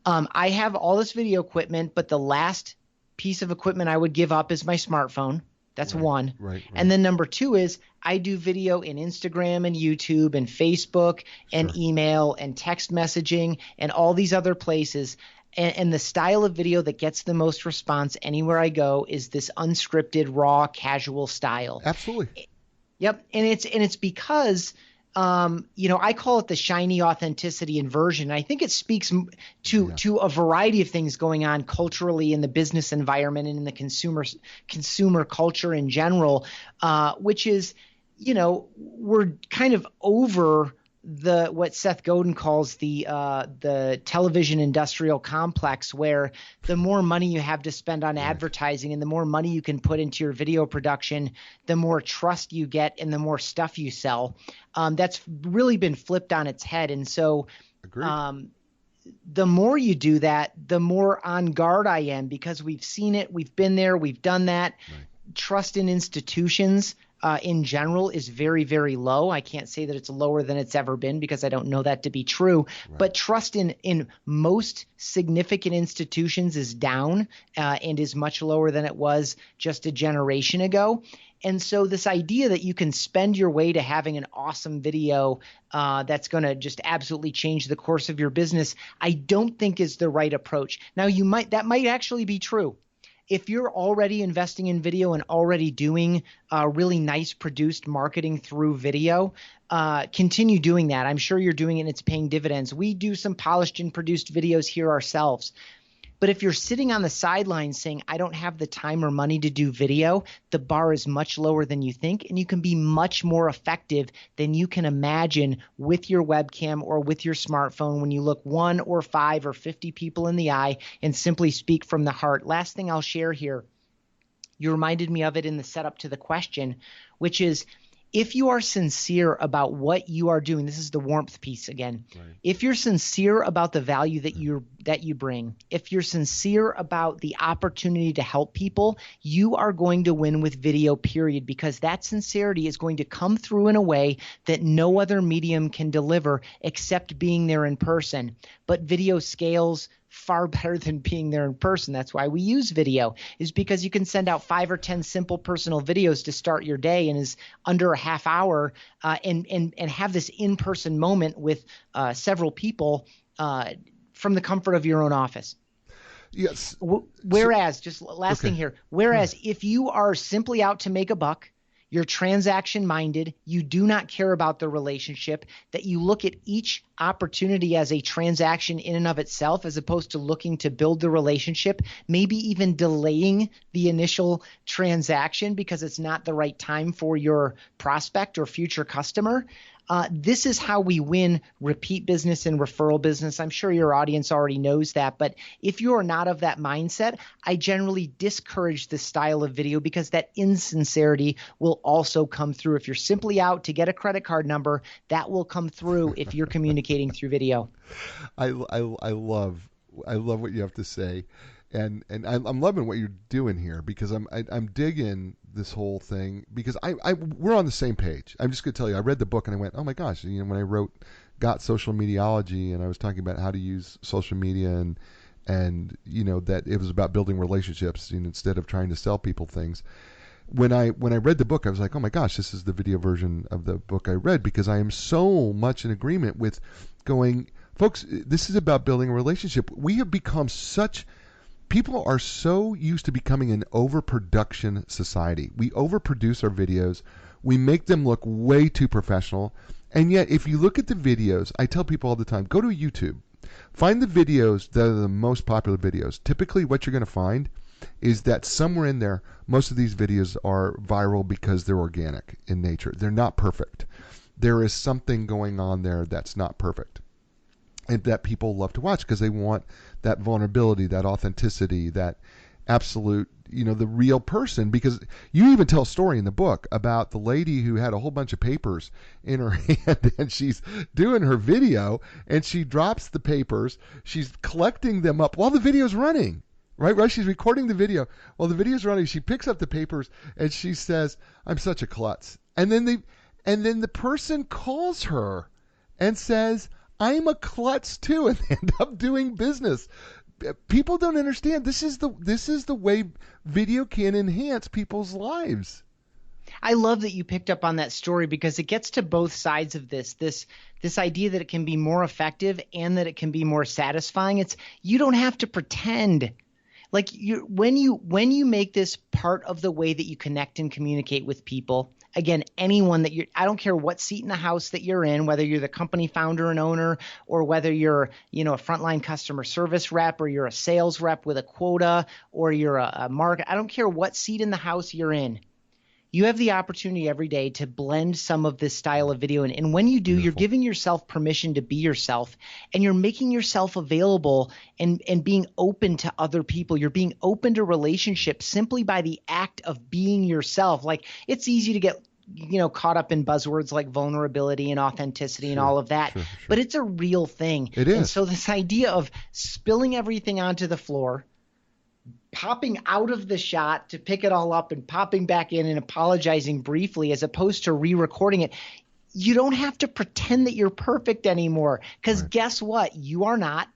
I have all this video equipment, but the last piece of equipment I would give up is my smartphone. That's one. Right. And then number two is I do video in Instagram and YouTube and Facebook and email and text messaging and all these other places. And the style of video that gets the most response anywhere I go is this unscripted, raw, casual style. Absolutely. Yep. And it's because I call it the shiny authenticity inversion. I think it speaks to a variety of things going on culturally in the business environment and in the consumer culture in general, which is, we're kind of over what Seth Godin calls the television industrial complex, where the more money you have to spend on advertising and the more money you can put into your video production, the more trust you get and the more stuff you sell. That's really been flipped on its head. And so the more you do that, the more on guard I am, because we've seen it, we've been there, we've done that. Right. Trust in institutions in general is very, very low. I can't say that it's lower than it's ever been because I don't know that to be true. Right. But trust in most significant institutions is down and is much lower than it was just a generation ago. And so this idea that you can spend your way to having an awesome video that's going to just absolutely change the course of your business, I don't think is the right approach. Now, that might actually be true. If you're already investing in video and already doing really nice produced marketing through video, continue doing that. I'm sure you're doing it and it's paying dividends. We do some polished and produced videos here ourselves. But if you're sitting on the sidelines saying, I don't have the time or money to do video, the bar is much lower than you think, and you can be much more effective than you can imagine with your webcam or with your smartphone when you look 1 or 5 or 50 people in the eye and simply speak from the heart. Last thing I'll share here, you reminded me of it in the setup to the question, which is, if you are sincere about what you are doing, this is the warmth piece again. Right. If you're sincere about the value that you bring, if you're sincere about the opportunity to help people, you are going to win with video, period, because that sincerity is going to come through in a way that no other medium can deliver except being there in person. But video scales far better than being there in person. That's why we use video, is because you can send out 5 or 10 simple personal videos to start your day and is under a half hour and have this in-person moment with several people from the comfort of your own office. Yes. Whereas, just last thing here, whereas if you are simply out to make a buck, you're transaction minded, you do not care about the relationship, that you look at each opportunity as a transaction in and of itself, as opposed to looking to build the relationship, maybe even delaying the initial transaction because it's not the right time for your prospect or future customer. This is how we win repeat business and referral business. I'm sure your audience already knows that, but if you are not of that mindset, I generally discourage this style of video because that insincerity will also come through. If you're simply out to get a credit card number, that will come through if you're communicating through video. I love what you have to say. And I'm loving what you're doing here because I'm digging this whole thing because we're on the same page. I'm just going to tell you, I read the book and I went, oh my gosh, when I got Social Mediology and I was talking about how to use social media and that it was about building relationships instead of trying to sell people things. When I read the book, I was like, oh my gosh, this is the video version of the book I read because I am so much in agreement with going, folks, this is about building a relationship. We have become people are so used to becoming an overproduction society. We overproduce our videos. We make them look way too professional. And yet, if you look at the videos, I tell people all the time, go to YouTube. Find the videos that are the most popular videos. Typically, what you're going to find is that somewhere in there, most of these videos are viral because they're organic in nature. They're not perfect. there is something going on there that's not perfect, and that people love to watch because they want that vulnerability, that authenticity, that absolute, the real person. Because you even tell a story in the book about the lady who had a whole bunch of papers in her hand, and she's doing her video, and she drops the papers. She's collecting them up while the video's running. Right. She's recording the video while the video's running. She picks up the papers and she says, "I'm such a klutz." And then the person calls her and says, "I'm a klutz too," and they end up doing business. People don't understand. This is the way video can enhance people's lives. I love that you picked up on that story because it gets to both sides of this idea that it can be more effective and that it can be more satisfying. You don't have to pretend. Like when you make this part of the way that you connect and communicate with people, again, anyone that I don't care what seat in the house that you're in, whether you're the company founder and owner, or whether you're, a frontline customer service rep, or you're a sales rep with a quota, or you're a market, I don't care what seat in the house you're in. You have the opportunity every day to blend some of this style of video. And when you do, Beautiful. You're giving yourself permission to be yourself, and you're making yourself available and being open to other people. You're being open to relationships simply by the act of being yourself. Like, it's easy to get caught up in buzzwords like vulnerability and authenticity and all of that, sure. But it's a real thing. It is. And so this idea of spilling everything onto the floor, popping out of the shot to pick it all up and popping back in and apologizing briefly as opposed to re-recording it. You don't have to pretend that you're perfect anymore, because Guess what? You are not.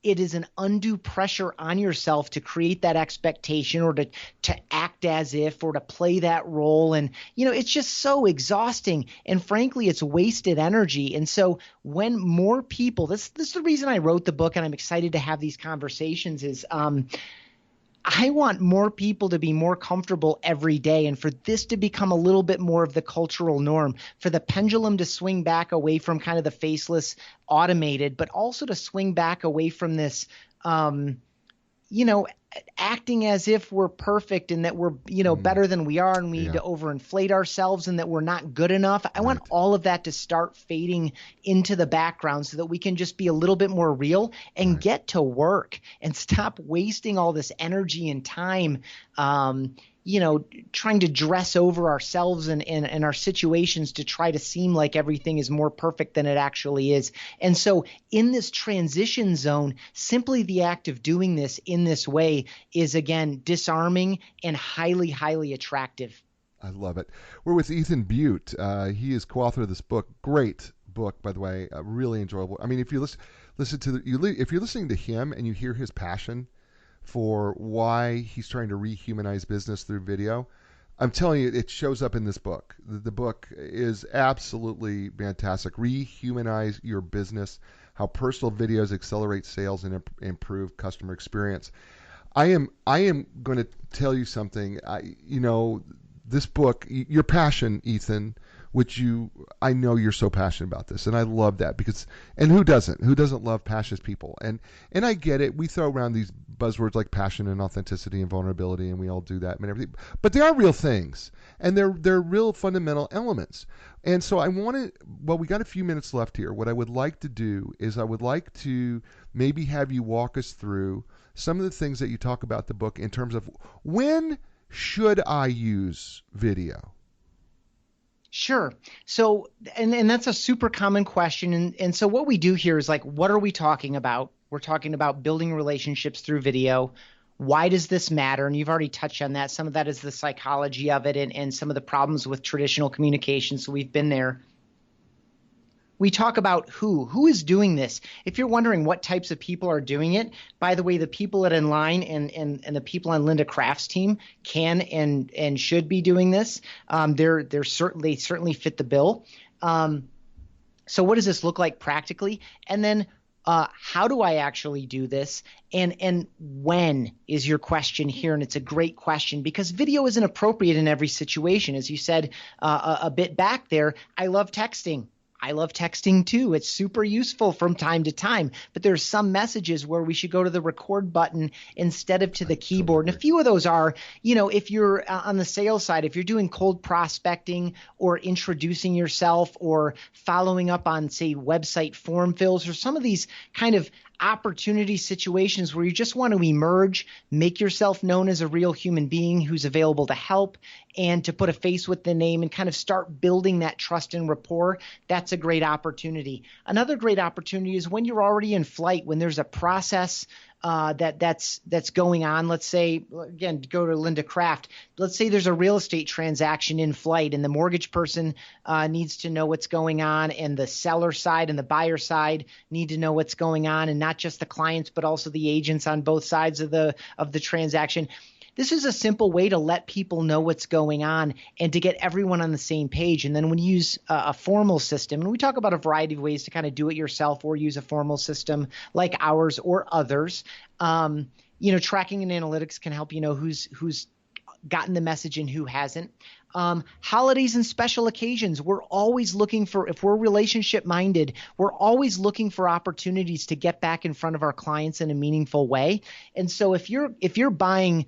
It is an undue pressure on yourself to create that expectation or to act as if or to play that role. And, it's just so exhausting. And frankly, it's wasted energy. And so when more people, this is the reason I wrote the book, and I'm excited to have these conversations, is I want more people to be more comfortable every day, and for this to become a little bit more of the cultural norm, for the pendulum to swing back away from kind of the faceless automated, but also to swing back away from this, acting as if we're perfect and that we're, better than we are, and we need to overinflate ourselves and that we're not good enough. I want all of that to start fading into the background so that we can just be a little bit more real and get to work and stop wasting all this energy and time, trying to dress over ourselves and our situations to try to seem like everything is more perfect than it actually is. And so in this transition zone, simply the act of doing this in this way is, again, disarming and highly, highly attractive. I love it. We're with Ethan Beute. He is co-author of this book. Great book, by the way. Really enjoyable. I mean, if you listen to if you're listening to him and you hear his passion for why he's trying to rehumanize business through video, I'm telling you, it shows up in this book. The book is absolutely fantastic. Rehumanize Your Business: How Personal Videos Accelerate Sales and Improve Customer Experience. I am going to tell you something. This book, your passion, Ethan, which I know you're so passionate about this, and I love that, because, and who doesn't? Who doesn't love passionate people? And I get it. We throw around these buzzwords like passion and authenticity and vulnerability, and we all do that and everything. But they are real things, and they're real fundamental elements. And so we got a few minutes left here. What I would like to do is I would like to maybe have you walk us through some of the things that you talk about in the book in terms of when should I use video? Sure. So, and that's a super common question. And so what we do here is, like, what are we talking about? We're talking about building relationships through video. Why does this matter? And you've already touched on that. Some of that is the psychology of it and some of the problems with traditional communication. So we've been there. We talk about who is doing this. If you're wondering what types of people are doing it, by the way, the people at Enlign and the people on Linda Craft's team can and should be doing this. They certainly fit the bill. So what does this look like practically? And then how do I actually do this? And when is your question here? And it's a great question, because video isn't appropriate in every situation. As you said a bit back there, I love texting. I love texting too. It's super useful from time to time, but there's some messages where we should go to the record button instead of to the keyboard. And a few of those are, if you're on the sales side, if you're doing cold prospecting or introducing yourself or following up on, say, website form fills or some of these kind of opportunity situations where you just want to emerge, make yourself known as a real human being who's available to help and to put a face with the name and kind of start building that trust and rapport. That's a great opportunity. Another great opportunity is when you're already in flight, when there's a process that's going on. Let's say, again, go to Linda Craft. Let's say there's a real estate transaction in flight and the mortgage person needs to know what's going on, and the seller side and the buyer side need to know what's going on, and not just the clients, but also the agents on both sides of the transaction. This is a simple way to let people know what's going on and to get everyone on the same page. And then when you use a formal system, and we talk about a variety of ways to kind of do it yourself or use a formal system like ours or others, tracking and analytics can help you know who's gotten the message and who hasn't. Holidays and special occasions, we're always looking for, if we're relationship minded, we're always looking for opportunities to get back in front of our clients in a meaningful way. And so if you're buying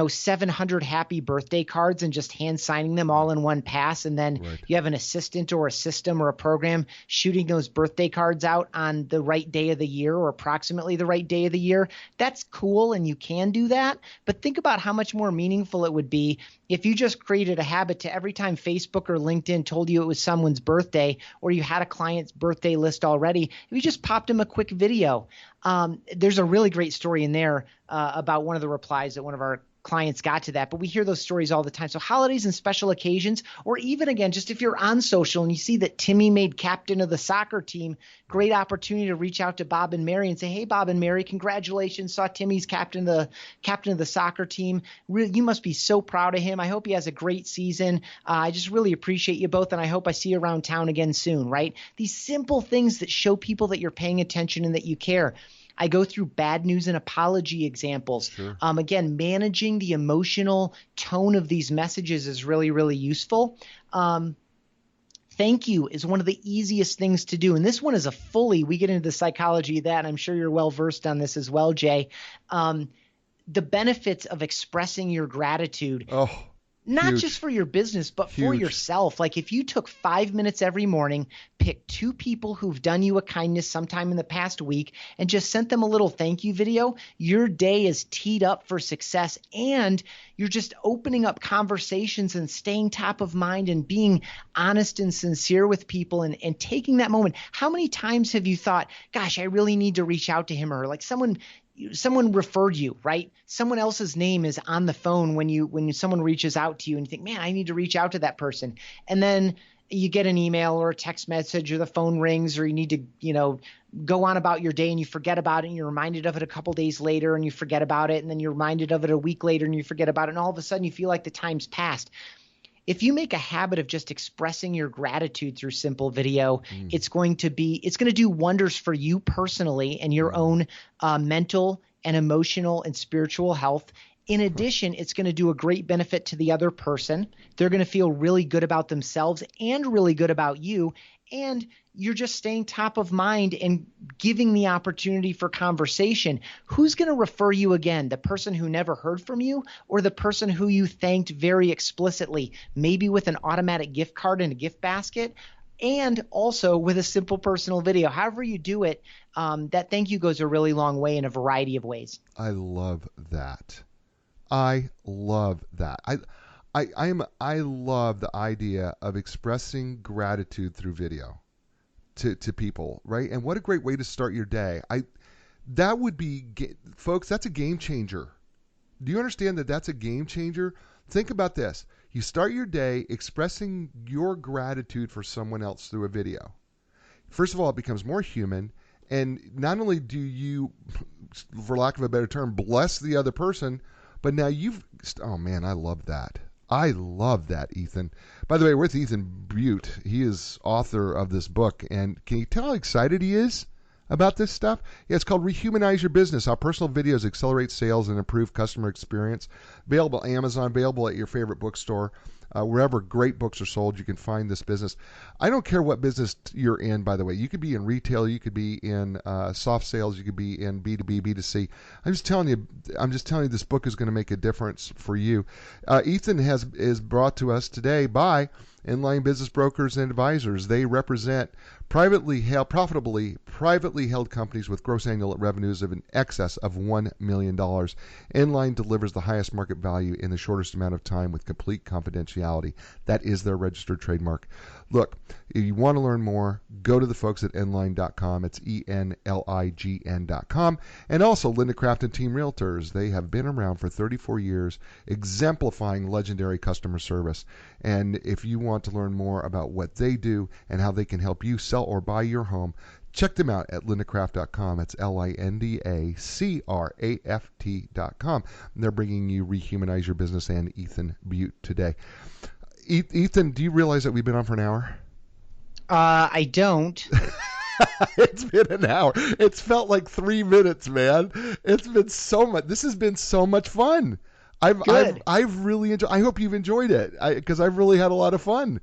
700 happy birthday cards and just hand signing them all in one pass, and then you have an assistant or a system or a program shooting those birthday cards out on the right day of the year or approximately the right day of the year, that's cool and you can do that. But think about how much more meaningful it would be if you just created a habit to every time Facebook or LinkedIn told you it was someone's birthday or you had a client's birthday list already, if you just popped them a quick video. There's a really great story in there about one of the replies that one of our clients got to that, but we hear those stories all the time. So holidays and special occasions, or even again, just if you're on social and you see that Timmy made captain of the soccer team, great opportunity to reach out to Bob and Mary and say, hey, Bob and Mary, congratulations. Saw Timmy's captain of the soccer team. Really, you must be so proud of him. I hope he has a great season. I just really appreciate you both, and I hope I see you around town again soon, right? These simple things that show people that you're paying attention and that you care. I go through bad news and apology examples. Sure. Again, managing the emotional tone of these messages is really, really useful. Thank you is one of the easiest things to do. And this one is we get into the psychology of that. And I'm sure you're well versed on this as well, Jay. The benefits of expressing your gratitude. Oh. Not huge. Just for your business, but huge. For yourself. Like if you took 5 minutes every morning, picked 2 people who've done you a kindness sometime in the past week, and just sent them a little thank you video, your day is teed up for success, and you're just opening up conversations and staying top of mind and being honest and sincere with people and taking that moment. How many times have you thought, gosh, I really need to reach out to him or her? Like someone referred you, right? Someone else's name is on the phone when someone reaches out to you and you think, man, I need to reach out to that person. And then you get an email or a text message or the phone rings or you need to, go on about your day and you forget about it and you're reminded of it a couple days later and you forget about it. And then you're reminded of it a week later and you forget about it. And all of a sudden you feel like the time's passed. If you make a habit of just expressing your gratitude through simple video, it's going to do wonders for you personally and your own mental and emotional and spiritual health. In addition, it's going to do a great benefit to the other person. They're going to feel really good about themselves and really good about you. And you're just staying top of mind and giving the opportunity for conversation. Who's going to refer you again? The person who never heard from you or the person who you thanked very explicitly, maybe with an automatic gift card in a gift basket, and also with a simple personal video. However you do it, that thank you goes a really long way in a variety of ways. I love that. I love that. I love the idea of expressing gratitude through video to people, right? And what a great way to start your day. That would be, folks, that's a game changer. Do you understand that that's a game changer? Think about this. You start your day expressing your gratitude for someone else through a video. First of all, it becomes more human. And not only do you, for lack of a better term, bless the other person, but now oh man, I love that. I love that, Ethan. By the way, we're with Ethan Beute. He is author of this book. And can you tell how excited he is about this stuff? Yeah, it's called Rehumanize Your Business, How Personal Videos Accelerate Sales and Improve Customer Experience. Available at Amazon, available at your favorite bookstore. wherever great books are sold, you can find this business. I don't care what business you're in, by the way. You could be in retail, you could be in soft sales, you could be in B2B, B2C. I'm just telling you this book is going to make a difference for you. Ethan is brought to us today by Enlign Business Brokers and Advisors. They represent privately held companies with gross annual revenues of in excess of $1 million. Enlign delivers the highest market value in the shortest amount of time with complete confidentiality. That is their registered trademark. Look, if you want to learn more, go to the folks at enlign.com. It's ENLIGN.com. And also Linda Craft and Team Realtors. They have been around for 34 years, exemplifying legendary customer service. And if you want to learn more about what they do and how they can help you sell or buy your home, check them out at lindacraft.com. It's LINDACRAFT.com. And they're bringing you Rehumanize Your Business and Ethan Beute today. Ethan, do you realize that we've been on for an hour? I don't. It's been an hour. It's felt like 3 minutes, man. It's been so much. This has been so much fun. I've really enjoyed. I hope you've enjoyed it because I've really had a lot of fun.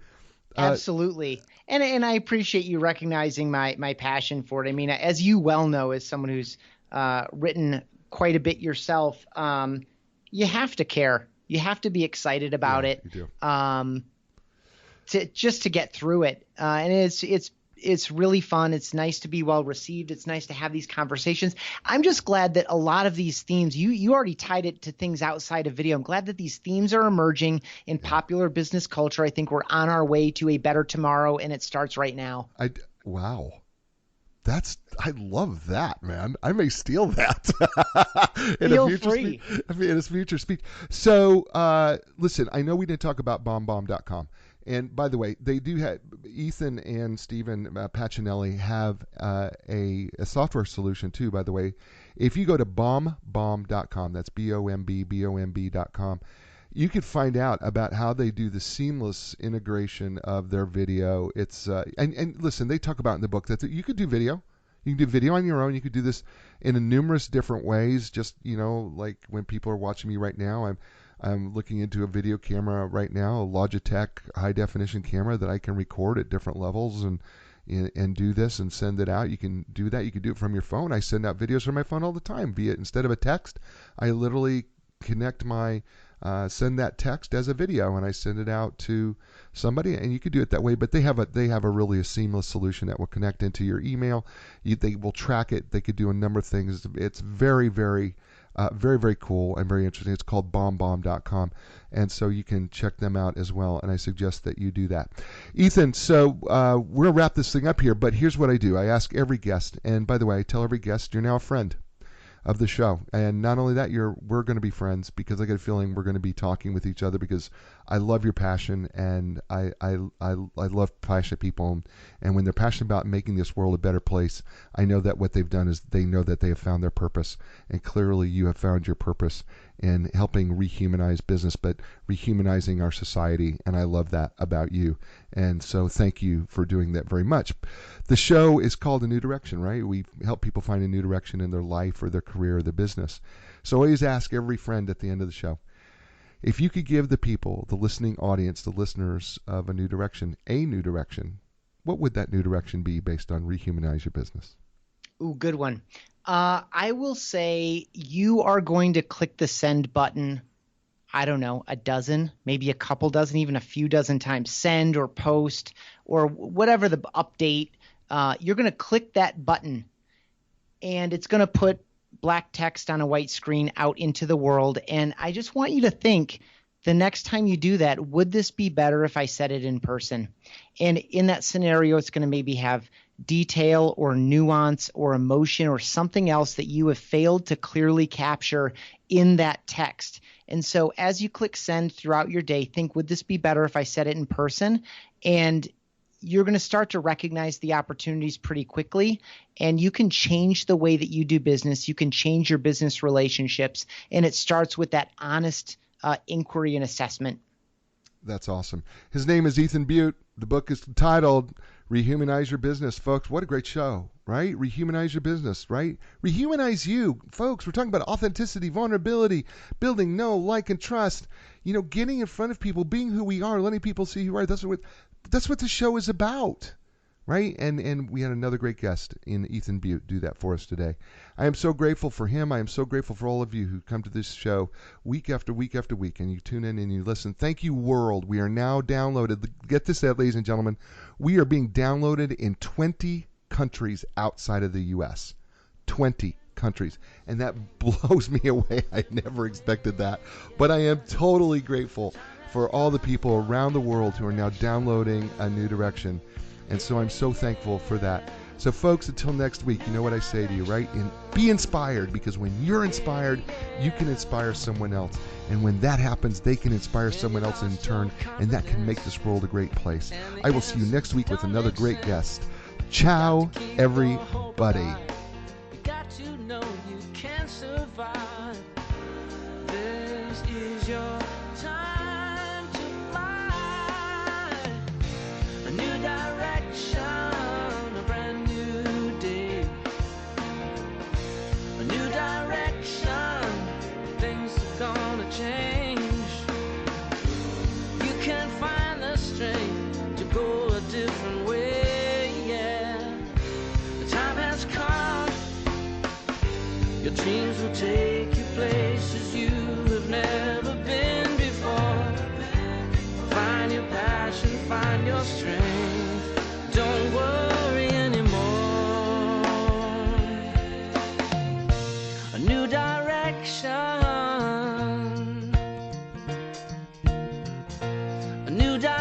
Absolutely. And I appreciate you recognizing my passion for it. I mean, as you well know, as someone who's written quite a bit yourself, you have to care. You have to be excited about it. You do. To get through it. And it's really fun. It's nice to be well received. It's nice to have these conversations. I'm just glad that a lot of these themes, you already tied it to things outside of video. I'm glad that these themes are emerging in popular business culture. I think we're on our way to a better tomorrow, and it starts right now. Wow. I love that, man. I may steal that Feel free. In a future speech. So, listen, I know we didn't talk about bombbomb.com. And by the way, they do have Ethan and Stephen Pacinelli have a software solution too. By the way, if you go to bomb.com, that's bomb.com, you can find out about how they do the seamless integration of their video. It's and listen, they talk about in the book that you could do video. You can do video on your own. You could do this in numerous different ways. Just like when people are watching me right now, I'm looking into a video camera right now, a Logitech high definition camera that I can record at different levels and do this and send it out. You can do that. You can do it from your phone. I send out videos from my phone all the time. Instead of a text, I literally connect send that text as a video and I send it out to somebody, and you could do it that way. But they have a really seamless solution that will connect into your email. They will track it. They could do a number of things. It's very, very very, very cool and very interesting. It's called bombbomb.com. And so you can check them out as well. And I suggest that you do that. Ethan, so we're going to wrap this thing up here. But here's what I do. I ask every guest. And by the way, I tell every guest, you're now a friend of the show. And not only that, we're going to be friends because I get a feeling we're going to be talking with each other because I love your passion and I love passionate people. And when they're passionate about making this world a better place, I know that what they've done is they know that they have found their purpose. And clearly you have found your purpose in helping rehumanize business, but rehumanizing our society. And I love that about you. And so thank you for doing that very much. The show is called A New Direction, right? We help people find a new direction in their life or their career or their business. So I always ask every friend at the end of the show, if you could give the people, the listening audience, the listeners of A New Direction, what would that new direction be based on Rehumanize Your Business? Ooh, good one. I will say you are going to click the send button, I don't know, a dozen, maybe a couple dozen, even a few dozen times. Send or post or whatever the update. You're going to click that button and it's going to put black text on a white screen out into the world. And I just want you to think the next time you do that, would this be better if I said it in person? And in that scenario, it's going to maybe have detail or nuance or emotion or something else that you have failed to clearly capture in that text. And so as you click send throughout your day, think, would this be better if I said it in person? And you're going to start to recognize the opportunities pretty quickly, and you can change the way that you do business. You can change your business relationships, and it starts with that honest inquiry and assessment. That's awesome. His name is Ethan Beute. The book is titled Rehumanize Your Business. Folks, what a great show, right? Rehumanize your business, right? Rehumanize you. Folks, we're talking about authenticity, vulnerability, building know, like, and trust. getting in front of people, being who we are, letting people see who we are. That's what the show is about. Right? And we had another great guest in Ethan Beute do that for us today. I am so grateful for him. I am so grateful for all of you who come to this show week after week after week, and you tune in and you listen. Thank you, world. We are now downloaded. Get this out, ladies and gentlemen. We are being downloaded in 20 countries outside of the U.S. 20 countries. And that blows me away. I never expected that. But I am totally grateful for all the people around the world who are now downloading A New Direction. And so I'm so thankful for that. So folks, until next week, you know what I say to you, right? Be inspired, because when you're inspired, you can inspire someone else. And when that happens, they can inspire someone else in turn, and that can make this world a great place. I will see you next week with another great guest. Ciao, everybody. You got to know you can survive. This is your time to fly. A new direction, a brand new day. A new direction, things are gonna change. You can find the strength to go a different way, yeah. The time has come. Your dreams will take you places you have never been before. Find your passion, find your strength. Don't worry anymore. A new direction. A new direction.